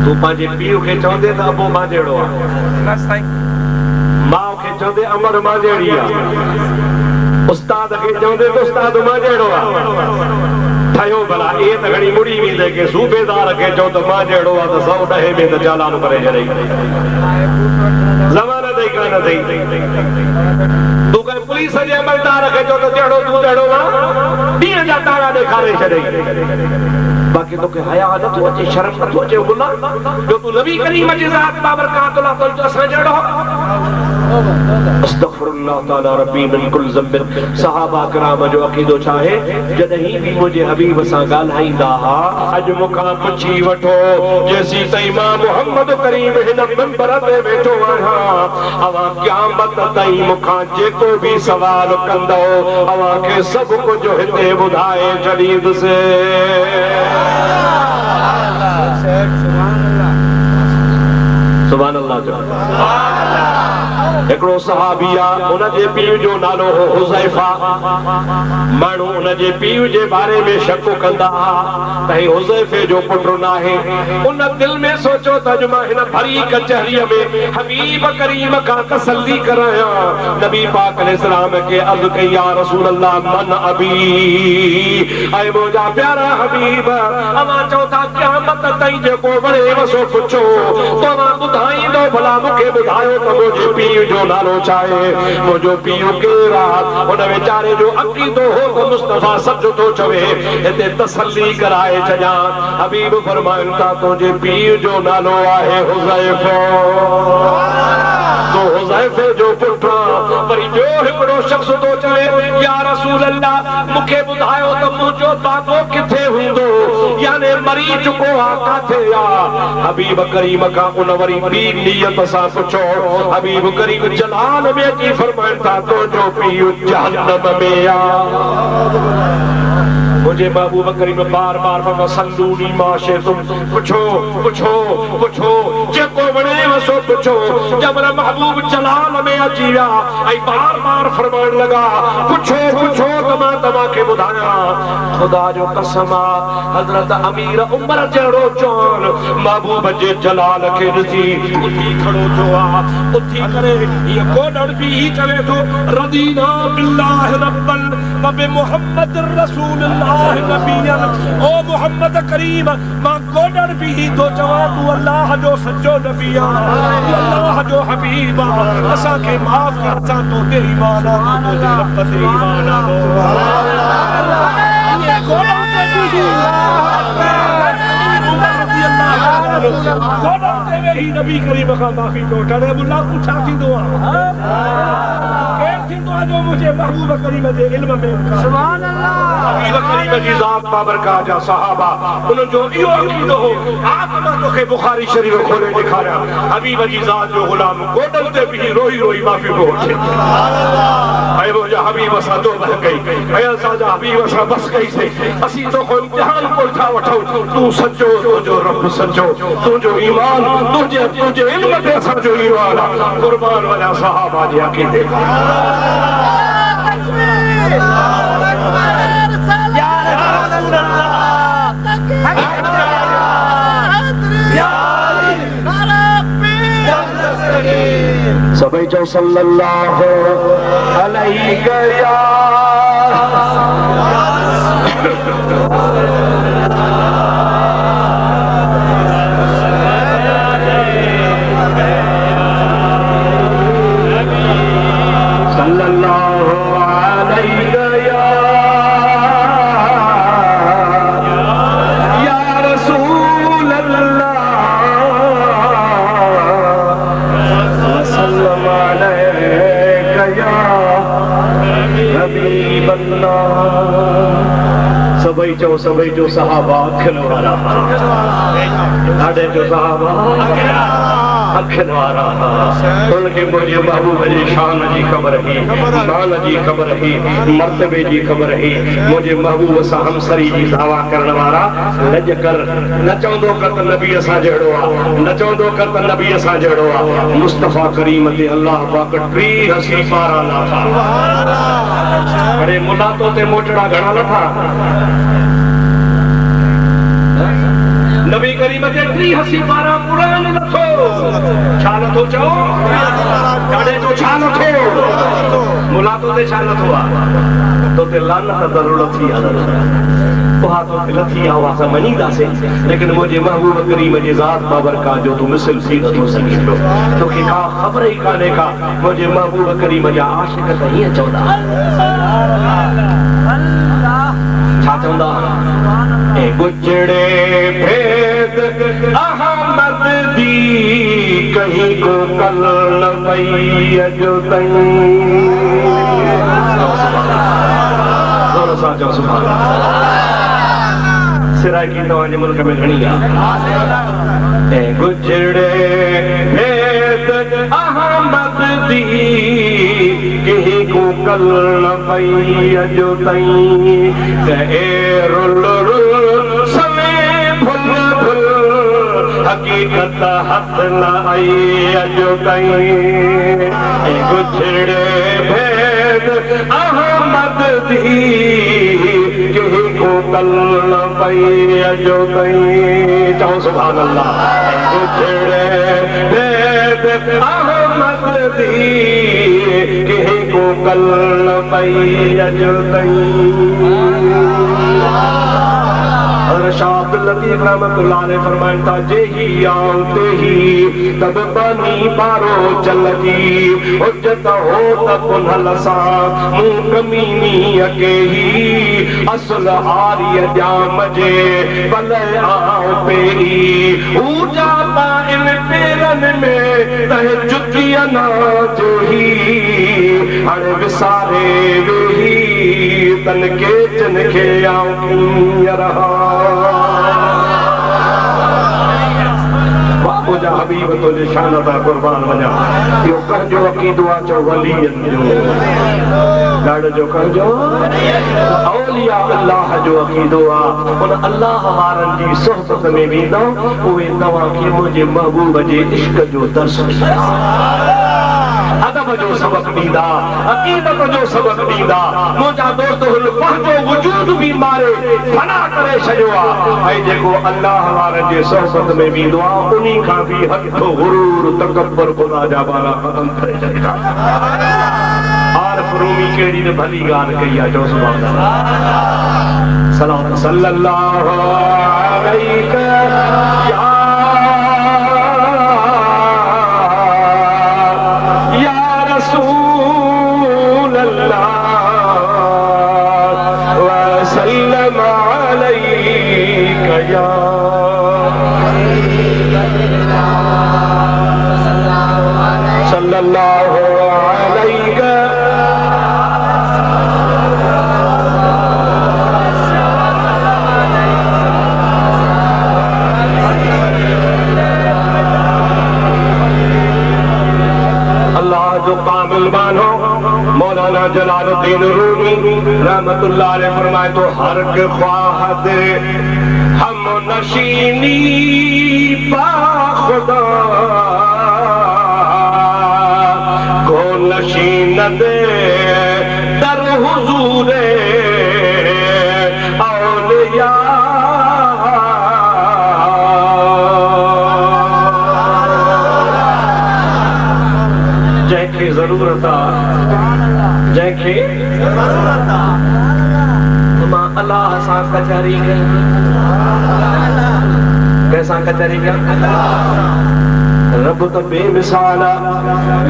तूं पंहिंजे पीउ खे चवंदे त अबो मां जहिड़ो आहे माउ खे चंदे अमर मां जहिड़ी आहे उस्ताद खे चवंदे त उस्ताद मां जहिड़ो आहे ठहियो भला ए त घणी मुड़ी वेंदे के सूबेदार खे चओ त मां जहिड़ो आहे त 110 में त चालान करे छॾई ज़माना अथई कान अथई तूं कंहिं पुलिस जे अमलदार खे चओ त जहिड़ो तूं तहिड़ो आहे ॾींहं जा तारा ॾेखारे छॾई बाकी तोखे हया नथो अचे शर्म नथो अचे मुल्ला जो तू नबी करीम जी ज़ात बाबरकातुल्लाह तो असां जहिड़ो अस्तगफिरुल्लाह ताला रब्बी मिन कुल ज़ंबिन सहाबा किराम जो अक़ीदो छा आहे जॾहिं बि मुंहिंजे हबीब सां ॻाल्हाईंदा हा अॼु मूंखां पुछी वठो जेसीं ताईं मां मुहम्मद करीम हिन मिंबर ते वेठो आहियां अवां क़यामत ताईं मूंखां जेको बि सवाल कंदो अवां खे सभु कुझु हिते ॿुधाए छॾींदुसि सुभान अल्लाह एकड़ो सहाबी आ उन जे पीउ जो नालो हो हुज़ैफा माण्हू उन जे पीउ जे बारे में शक कंदा त हे हुज़ैफे जो पुटु नाहे उन दिल में सोचो त अॼु मां हिन भरी कचहरीअ में हबीब करीम खां तसल्ली करायां नबी पाक अलैहिस्सलाम के अर्ज़ कई या रसूल अल्लाह मन अबी ऐ मुंहिंजा प्यारा हबीब अवां चओ था क़यामत ताईं जेको वणे वसो पुछो तव्हां ॿुधाईंदो भला मूंखे ॿुधायो त मुंहिंजे पीउ जो नालो चाहे मुझो पीउ केरु आहे उन वीचारे जो अक़ीदो हो त मुस्तफा सच थो चवे हिते तसल्ली कराए छॾियां हबीब फरमाइनि था तुंहिंजे पीउ जो नालो आहे हुज़ैफा तो हुज़ैफे जो पुटु वरी ॿियो हिकिड़ो शख़्स थो चवे या रसूल अल्लाह मूंखे ॿुधायो त मुंहिंजो दादो किथे हूंदो याने मरी चुको आहे काथे आहे हबीब करीम खां उन वरी ॿी नियत सां पुछो हबीब करीम जलाल में अची फरमाइनि था तुंहिंजो पीउ जहन्नम में आहे मुझे महबूब करीम बार बार फरमा सल्लूनी माशे तुम पूछो पूछो पूछो जेको वणे वसो पूछो जब महबूब जलाल में अची विया ऐं बार बार फरमाइण लगा पूछो पूछो त मां तव्हांखे ॿुधायां ख़ुदा जो कसम आहे हज़रत अमीर उमर जहिड़ो चौन महबूब जे जलाल खे ॾिसी उथी खड़ो थियो आहे उथी करे हीअ कोॾण बि ही चवे थो रदीना बिल्लाहि रब्बल व बिमुहम्मद रसूलुल्लाह ओ मोहम्मद करीम मां कोडर भी ही तो चवा तू अल्लाह जो सच्चो नबी आहे अल्लाह जो हबीब आहे असा के माफ कर सा तो ते ईमान आ तो रब ते ईमान आ ये कोडर ते भी कोडर ते भी नबी करीम का माफी तो करे बुला पूछा थी दुआ जो मुझे महबूब करीम दे इल्म में सुभान अल्लाह हबीब करीम जी ज़ात बाबरकात जा सहाबा उन जो इहो अक़ीदो हो आत्मा तोखे बुखारी शरीफ खोले ॾेखारिया हबीब जी ज़ात जो गुलाम गोडल ते भी रोई रोई माफ़ी पियो वठे सुभान अल्लाह ऐं मुंहिंजा हबीब सां तौबा कई ऐं असांजा हबीब सां बस कई से असीं तोखां इम्तिहान कोन था वठूं तूं सचो तुंहिंजो रब सचो तुंहिंजो ईमान तुंहिंजे इल्म ते असांजो ईमान आहे क़ुर्बान वञा सहाबा जे अक़ीदे सभई चओ सल्लल्लाहु अलैहि सभई जो सहाबा अखियुनि वारा ॾाढे जो सहाबा अखियुनि वारा उनखे मुंहिंजे महबूब जी शान जी ख़बर हुई शान जी ख़बर हुई मर्तबे जी ख़बर हुई मुंहिंजे महबूब सां हमसरी जी दावा करण वारा लज कर न चवंदो कर त नबी असां जहिड़ो आहे न चवंदो कर त नबी असां जहिड़ो आहे मुस्तफा करीम ते अल्लाह पाक टी हसी पारा लाथा अरे मुला तो ते मोटड़ा घणा लथा नबी करीम के 3 हसी 12 कुरान लथो छा लथो चओ काॾे जो छा लथो मुलाक़ात ते छा लथो आहे तो ते लानत ज़रूरत थी आहे तो लथी आवाज़ मञीदासीं लेकिन मुझे महबूब करीम जी ज़ात बाबरकात जो तू मिसल सी नथो सघीं पियो तोखे का ख़बर ई कान्हे का मुझे महबूब करीम जा आशिक़ त हीअं चवंदा छा चवंदा ए गुजड़े भेद अहमद दी कहीं को कल न पई अजो ताईं ज़ोर सां चओ सुभान अल्लाह सिराई की तव्हांजे मुल्क में घणी आहे ऐं गुजड़े भेद अहमद दी कंहिं को कल न पई अजो ताईं ए रुल रुल समय भुल भुल हकीकत हथ न आई अजो ताईं ए गुजड़े भेद अहमद दी कंहिं को कल न पई अजो ताईं चओ सुभान अल्लाह गुजड़े भेद अहमद दी कंहिं को कल न पई अजो ताईं शाह लतीफ रहमतुल्लाह अलैह फरमाइन था जे ही आऊं ते ही तब बनी बारो चलगी हुज्जत हो त पुनल सा मुंह कमीनी अके ही असल हारी जाम जे भले आऊं पेरी ऊजा पा इन पेरन में तह जुतिया ना जो ही हर विसारे वेही तन के जन के आऊं रहा मुझा हबीब तो निशान था कुर्बान वञा इहो करजो अक़ीदो आहे चओ वलीअनि जो ॾाढो जो करजो औलिया अल्लाह जो अक़ीदो आहे उन अल्लाह वारनि जी सोहबत में वेंदो उहे तव्हांखे मुंहिंजे महबूब जे इश्क जो दर्स अदब जो सबक ॾींदा अक़ीदत जो सबक ॾींदा मुंहिंजा दोस्त हुन पंहिंजो वजूद भी मारे फना करे छॾियो आहे ऐं जेको अल्लाह वारनि जे सोहबत में वेंदो आहे उन्ही खां भी हथ गुरूर तकबर ख़ुदा जा बाला ख़तम करे छॾींदा आरिफ रूमी कहिड़ी त भली ॻाल्हि कई आहे चओ सुभान अल्लाह सलात सल्लल्लाहु अलैहि सल्लल्लाहु अलैहि अल्लाह जो कामिल मानो मौलाना जलालुद्दीन रूमी रहमतुल्लाह अलैह फरमाए तो हर के ख्वाह दे हम नशीनी पा खुदा को नशीन दे दर हुजूरे औलिया जैखे जरूरत जैखे मां अल्लाह सां कचहरी कैसा कचहरी रब तो बेमिसाल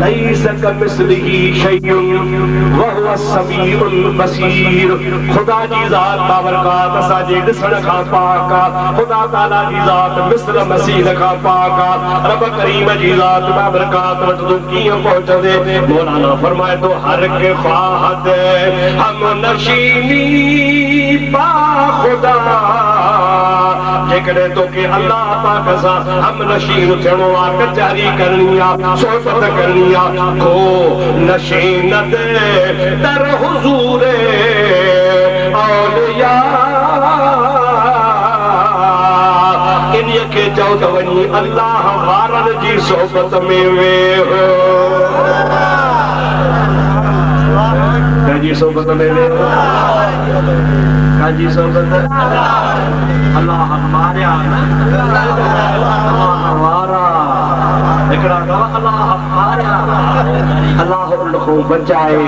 लैस कमिस्लिही शैउन वहुव समीउल बसीर खुदा जी ज़ात बाबरकात असांजे ॾिसण खां पाक आहे खुदा ताला जी ज़ात मिस्ल मसीह खां पाक आहे रब करीम जी ज़ात बाबरकात वटि तूं कीअं पहुचंदे मौलाना फरमाए थो हर के ख्वाह दे हम नशीनी पा खुदा जेकॾहिं तोखे अल्लाह पाक सां हम नशीन थियणो आहे कचहरी करणी आहे सोहबत करणी आहे को नशीन दे दर हुजूर औलिया इन्हीअ खे चओ त वञी अल्लाह वारनि जी सोहबत में वेहो कंहिंजी सोहबत में वेहो काजी सोबत अल्लाह मारिया अल्लाह वारा हिकिड़ा अल्लाह मारिया अल्लाह उनको बचाए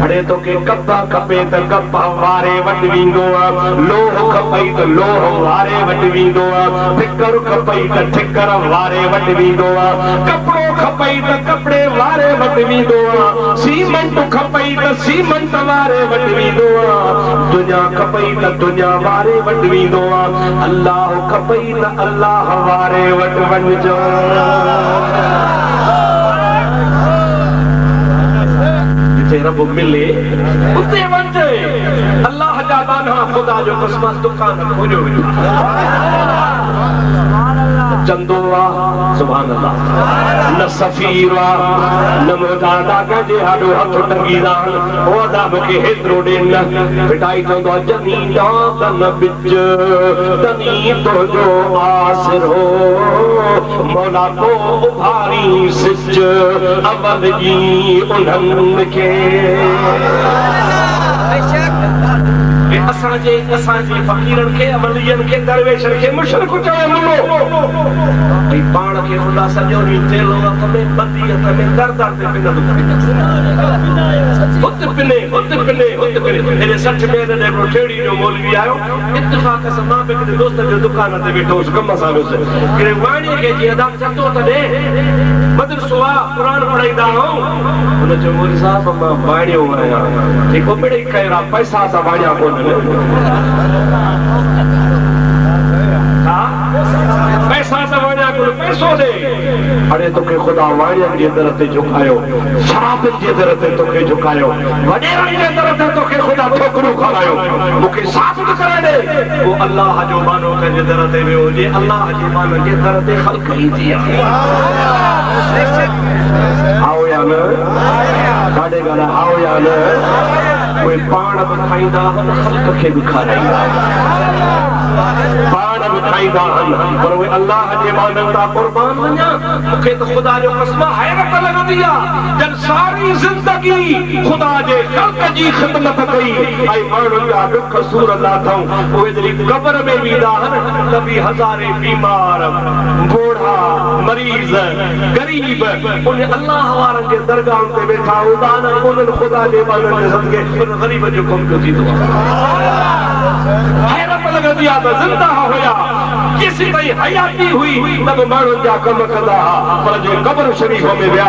अड़े तोखे कप खपे त कप वारे वटि वेंदो आहे लोह खपई त लोह वारे वटि वेंदो आहे ठिकर खपई त ठिकर वारे वटि वेंदो आहे कपिड़ो खपई त कपिड़े वारे वटि वेंदो आहे सीमेंट खपई त सीमेंट वारे वटि वेंदो आहे दुनिया खपई त दुनिया वारे वटि वेंदो आहे अल्लाह खपई त अल्लाह वारे वटि वञिजो रब मिले उते वञे अल्लाह जा दाना खुदा जो कसम दुकान खोलियो चंदो सुभान अल्लाह न सफीर न मोदादा के हाडो हथ टंगीदा ओदा के हेतरो देन पिटाई चंदो जनी दान बिच तनी तो जो आसरो मौला को उभारी सिच अवल जी उन्हन के असांजे फकीरन के अमलियन के दरवेशन के मुशरक चवे मुलो ऐ पाण के खुदा सजो नी तेलो हथ में बंदी हथ में दर दर ते पिन उत पिने तेरे सच में ने ठेड़ी जो मौलवी आयो इत्तेफाक से मां पे के दोस्त जो दुकान ते बैठो उस कम सालो से के वाणी के जी अदा चतो त दे मदरसो कुरान पढ़ाईदा हो उन जो मौलवी साहब मां वाणियो आया ठीक को बड़े कयरा पैसा सा वाणिया कोन पैसा सवाया को पैसो दे अरे तोखे खुदा वाणियन जे दर ते झुकायो शराबन जे दर ते तोखे झुकायो वडेरन जे दर ते तोखे खुदा ठोकरू खायो मुके साबित करे दे वो अल्लाह जो मानो के जे दर ते वियो जे अल्लाह जे मानो जे दर ते खल्क ही थी आओ या न काडे गाना आओ या न कोई पाण खाईंदा खल्क के भी खाराईंदा पाण खाईंदा पर वे अल्लाह जे मानन ता कुर्बान वञा मूंखे तो खुदा जो कसम हैरत लगदी आ जन सारी जिंदगी खुदा जे खल्क जी खिदमत कई आई माण्हू जा दुख सूर ला थऊं ओए जरी कब्र में वींदा तभी हज़ारे बीमार बूढ़ा मरीज गरीब उन अल्लाह वारन जे दरगाह ते बैठा उदान उन खुदा जे मानन जे सदके उन गरीब जो कम को थी हैरत लगदी आ जिंदा होया किसी तई हयाती हुई तब माण्हू जा कम कंदा पर जो कब्र शरीफ में विया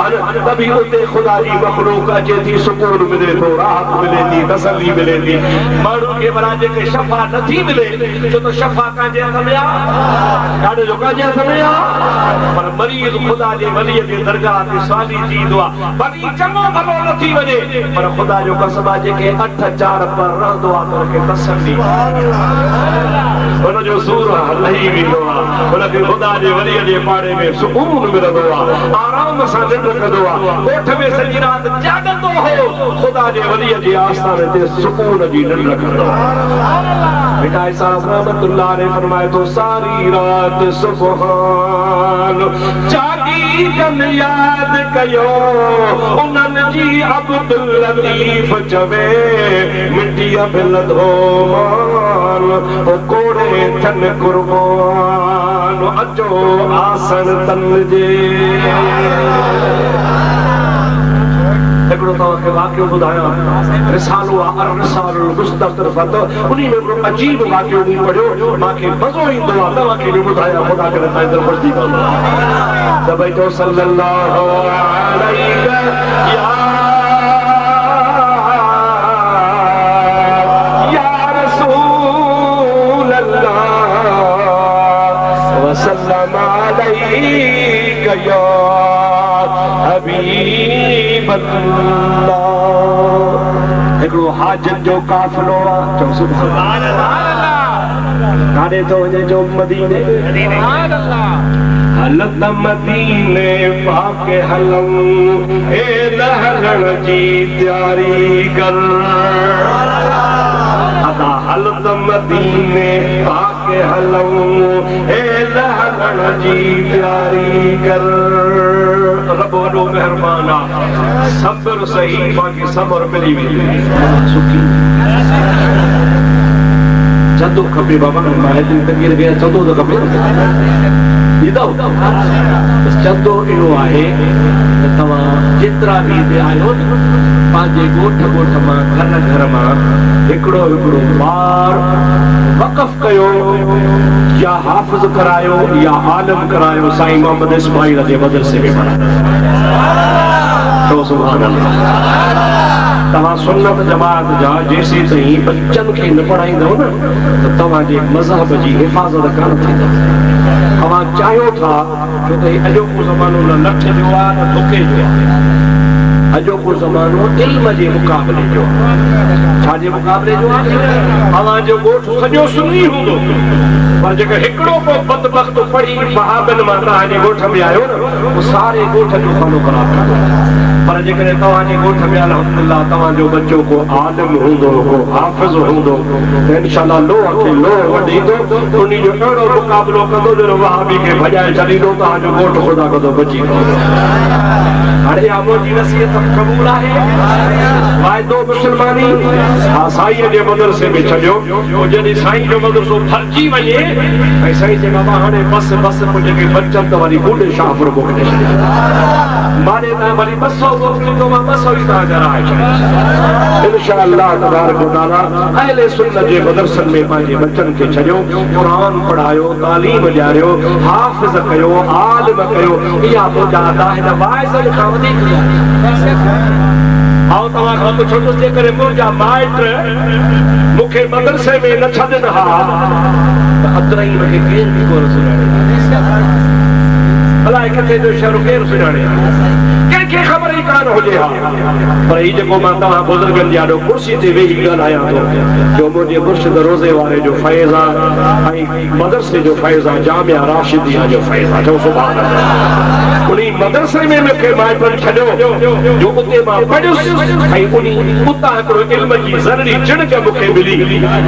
तभी उते खुदा जी मखलूक अचे थी सुकून मिले थो राहत मिले थी तसल्ली मिले थी माण्हू के बराजे के शफा नथी मिले छो तो शफा काजे हथ में आ ॾाढो जो काजे हथ में आ पर मरीज़ खुदा जे वली जे दरगाह ते साली थींदो आ वरी चङो भलो नथी वञे पर खुदा जो कसम आ जेके 8-4 पर रहंदो आ तो के तसल्ली उन जो सूर हलही वेंदो आ उनखे खुदा जे वली जे पाड़े में सुकून मिलंदो आ आराम सां निंड कंदो आ कोठ में सॼी रात जाॻंदो हो खुदा जे वली जे आस्थाने ते सुकून जी निंड कंदो बेटा साहब रहमतुल्लाह ने फरमाए तो सारी रात सुबहान जागी कन याद कयो उन्हन जी अब्दुल लतीफ चवे मिट्टी अभिलदो मान ओ कोड़े थन कुर्बान अचो आसन तन जे एकड़ो तव्हांखे वाक़ियो ॿुधायां रिसालो आहे अर-रिसालुल मुस्तफ़ा उन्ही में हिकिड़ो अजीब वाक़ियो मूं पढ़ियो मूंखे मज़ो ईंदो आहे तव्हांखे बि ॿुधायां खुदा करे तव्हां दिलि ख़ुशि थी पवंदो त भई चओ सल्लल्लाहु अलैहि या रसूल अल्लाह वसल्लम अलैका या हबीब अल्लाह एकड़ो हाजत जो काफिलो आ चओ सुभान अल्लाह काॾे थो वञे जो मदीने सुभान अल्लाह हलत मदीने पाके हलूं ए लहरण जी तैयारी कर अदा हलत मदीने पाके हलूं ए लहरण जी तैयारी कर रब वॾो मेहरबान आहे सब्र सही बाक़ी सब्र मिली वेंदी सुखी चंदो खपे बाबा मां दिन तकीर गया चंदो तो खपे ईदो बस चंदो इहो आहे त तव्हां जेतिरा बि हिते आहियो पंहिंजे ॻोठ मां घर मां हिकिड़ो ॿार वक़फ़ कयो या हाफ़िज़ करायो या आलिम करायो साईं मोहम्मद इस्माइल जे मदरसे में पढ़ायो। सुभान अल्लाह। तव्हां सुन्नत जमात जा जेसी ताईं बच्चनि खे न पढ़ाईंदव न त तव्हांजे मज़हब जी हिफ़ाज़त कान थींदव। तव्हां चाहियो था छो त अॼोको ज़मानो न लठ जो आहे न धोखे जो आहे। अॼोको ज़मानो इल्म जे मुक़ाबले जो छाजे मुक़ाबले जो आहे। तव्हांजो ॻोठ सॼो सुन्नी हूंदो पर जेका हिकिड़ो को बदबख्त पढ़ी वहाबनि मां तव्हांजे ॻोठ में आयो न उहो सारे ॻोठ जो खानो ख़राब कंदो। पर जेकॾहिं तव्हांजे ॻोठ में अल्हम्दुलिल्लाह तव्हांजो बच्चो को आलिम हूंदो को हाफ़िज़ हूंदो त इंशाअल्लाह लोह खे लोह वॾींदो उन जो अहिड़ो मुक़ाबिलो कंदो जो वहाबी खे भॼाए छॾींदो तव्हांजो ॻोठ ख़ुदा कंदो बची पवंदो। हाणे आमो जी नसीहत क़बूल आहे। वाइदो मुस्लमानी हा साईं जे मदरसे में छॾियो जॾहिं साईं जो मदरसो फर्जी वञे ऐं साईं जे बाबा हाणे बस पोइ जेके बचनि त वरी बूढ़े शाहपुर मोकिले छॾियो माने तव्हां वरी 200 मोकिलींदो मां 200 ई तव्हांजा राह छॾींदुसि इंशाअल्लाह तबारक व तआला। अहले सुन्नत जे मदरसनि में पंहिंजे बचनि खे छॾियो क़ुरान पढ़ायो तालीम ॾियारियो हाफ़िज़ कयो आलिम कयो। इहा मुजाहिदा हिन वाइज़नि खां वधीक आओ तव्हां खां पुछो त जेकॾहिं मुंहिंजा माइट मूंखे मदरसे में न छॾनि हा त अदरई मूंखे केरु बि कोन सुञाणे। अलाए किथे जो शहर केरु सुञाणे कंहिंखे ख़बर ई कान हुजे हा। पर ही जेको मां तव्हां बुज़ुर्गनि जी आॾो कुर्सी ते वेही ॻाल्हायां थो जो मुंहिंजे मुर्शिद रोज़े वारे जो फैज़ आहे ऐं मदरसे जो फैज़ आहे जामिया राशिदिया जो फैज़ आहे। चओ सुभान अल्लाह। उन मदरसे में मूंखे माइटनि छॾियो जो उते मां पढ़ियुसि ऐं उन उतां हिकिड़ो इल्म जी ज़रूरी चिणक मूंखे मिली।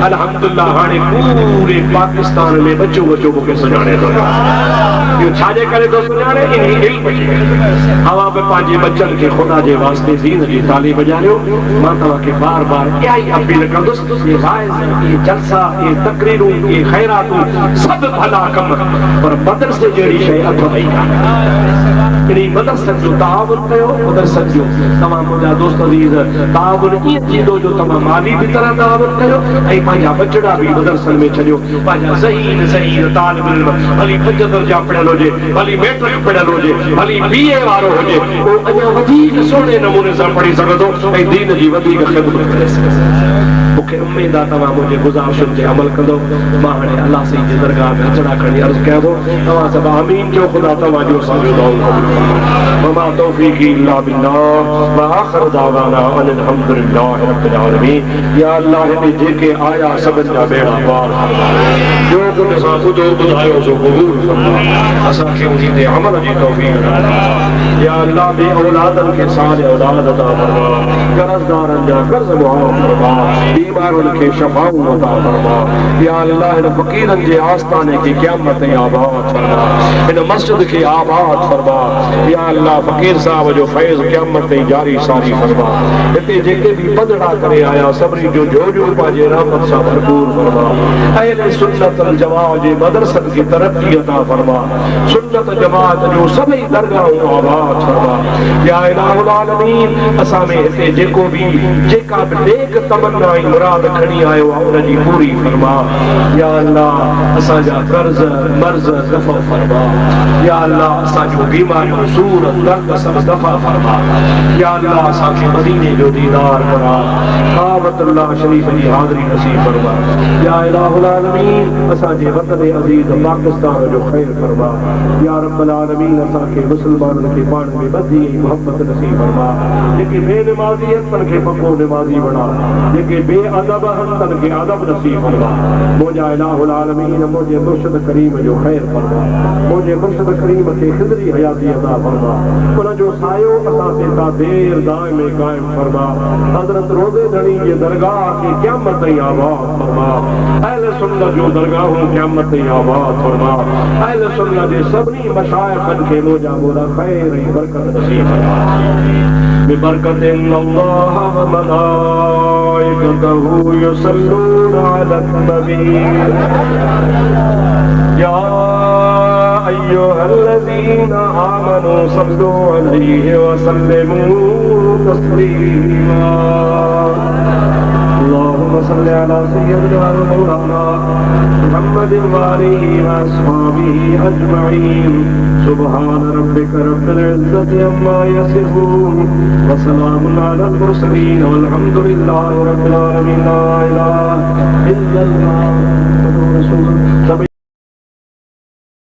अल्हम्दुलिल्लाह हाणे पूरे पाकिस्तान में बच्चो मूंखे सुञाणे थो। इहो छाजे करे थो सुञाणे इन इल्म जी। अवां बि पंहिंजे बच्चनि खे ख़ुदा जे वास्ते दीन जी तालीम ॾियारियो। मां तव्हांखे बार बार इहा ई अपील कंदुसि इहे वाइज़ इहे जलसा इहे तकरीरूं इहे ख़ैरातूं सभु भला कम पर मदरसे जहिड़ी शइ अथव ई कान। इन मदरसनि जो ताउन कयो मदरसनि जो तव्हां मुंहिंजा दोस्त अज़ीज़ ताउन ईअं थींदो जो तव्हां माली बि तरह ताउन कयो ऐं पंहिंजा बचड़ा बि मदरसनि में छॾियो। पंहिंजा ज़हीन तालिब इल्म भली 5 दर्जा पढ़ियल हुजे भली मैट्रिक पढ़ियल हुजे भली BA वारो हुजे उहो अञा वधीक सुहिणे नमूने सां पढ़ी सघंदो ऐं दीन जी वधीक ख़िदमत करे सघंदो। मूंखे उम्मीद आहे तव्हां मुंहिंजे गुज़ारिशुनि ते अमल कंदो। मां हाणे अल्लाह साईं जी दरगाह में अचणा खणी अर्ज़ु कयां थो तव्हां सभु आमीन जो ख़ुदा तव्हांजो असांजो दुआ वमा तौफ़ीक़ी इल्ला बिल्लाह व आख़िर दावाना अनिल हम्दुलिल्लाहि रब्बिल आलमीन। या अल्लाह हिते जेके आया सभिनि जा बेड़ा पार जो कुझु असां ॿुधो ॿुधायो सो क़बूल फरमा असांखे उन ते अमल जी तौफ़ीक़ अता। या अल्लाह बे औलादनि खे साल औलाद अता फरमा कर्ज़दारनि जा कर्ज़ मुआफ़ फरमा बीमारनि खे शफ़ाऊं अता फरमा। या अल्लाह हिन फ़क़ीरनि जे आस्थाने खे क़यामत ताईं आबाद फरमा हिन मस्जिद खे आबाद फरमा। या अल्लाह फ़क़ीर साहब जो फैज़ क़यामत ताईं जारी सारी फरमा। हिते जेके भी पधड़ा करे आया सभिनी जो जोजो पंहिंजे रहमत सां भरपूर फरमा। अहले सुन्नत वल जमात जे मदरसनि खे तरक्की अता फरमा। सुन्नत जमात जो सभई दरगाहूं आबाद फरमा। या इलाहुल आलमीन असां में हिते जेको भी जेका भी नेक तमन्ना ऐं मुराद खणी आयो आहे उन जी पूरी फरमा। या अल्लाह असांजा कर्ज़ मर्ज़ दफ़ा फरमा। या अल्लाह असांजो बीमारियूं सूर दर्द सब दफ़ा फरमा। या अल्लाह असांखे मदीने जो दीदार करा काबतुल्लाह शरीफ जी हाज़री नसीब फरमा। या इलाहुल आलमीन असांजे वतन अज़ीज़ पाकिस्तान जो ख़ैर फरमा। या रब्बल आलमीन असांखे मुस्लमाननि खे पाण में ॿधी मोहब्बत नसीब फरमा। जेके बेनमाज़ी आहिनि तन खे पको नमाज़ी बणा जेके बेअदब आहिनि तन खे अदब नसीब फरमा। मुंहिंजा इलाहुल आलमीन मुंहिंजे मुर्शिद करीम जो ख़ैर फरमा। मुंहिंजे मुर्शिद करीम खे ख़िदरी हयाती अता फरमा। उन जो सायो असां ते ता देर दाइम क़ाइम फरमा। हज़रत रोज़े धणी जे दरगाह खे क़यामत ताईं आबाद फरमा। अहले सुन्नत जो दरगाहूं क़यामत ताईं आबाद फरमा। अहले सुन्नत जे सभिनी मशाइख़नि खे मुंहिंजा मौला ख़ैर ऐं बरकत नसीब फरमा। बिबरकत अल्लाह व मलाइकतहू मलाइकतहु युसल्लूना अलन नबी या अय्युहल्लज़ीना आमनू सल्लू अलैहि व सल्लिमू तस्लीमा अल्लाहुम्मा सल्लि अला सय्यिदिना व मौलाना मुहम्मदिन व आलिहि व अस्हाबिहि अजमईन सुब्हान रब्बिका रब्बिल इज्जति अम्मा यसिफून व सलामुन अलल मुरसलीन वल्हम्दुलिल्लाहि रब्बिल आलमीन ला इलाहा इल्लल्लाह मुहम्मदुर रसूलुल्लाह।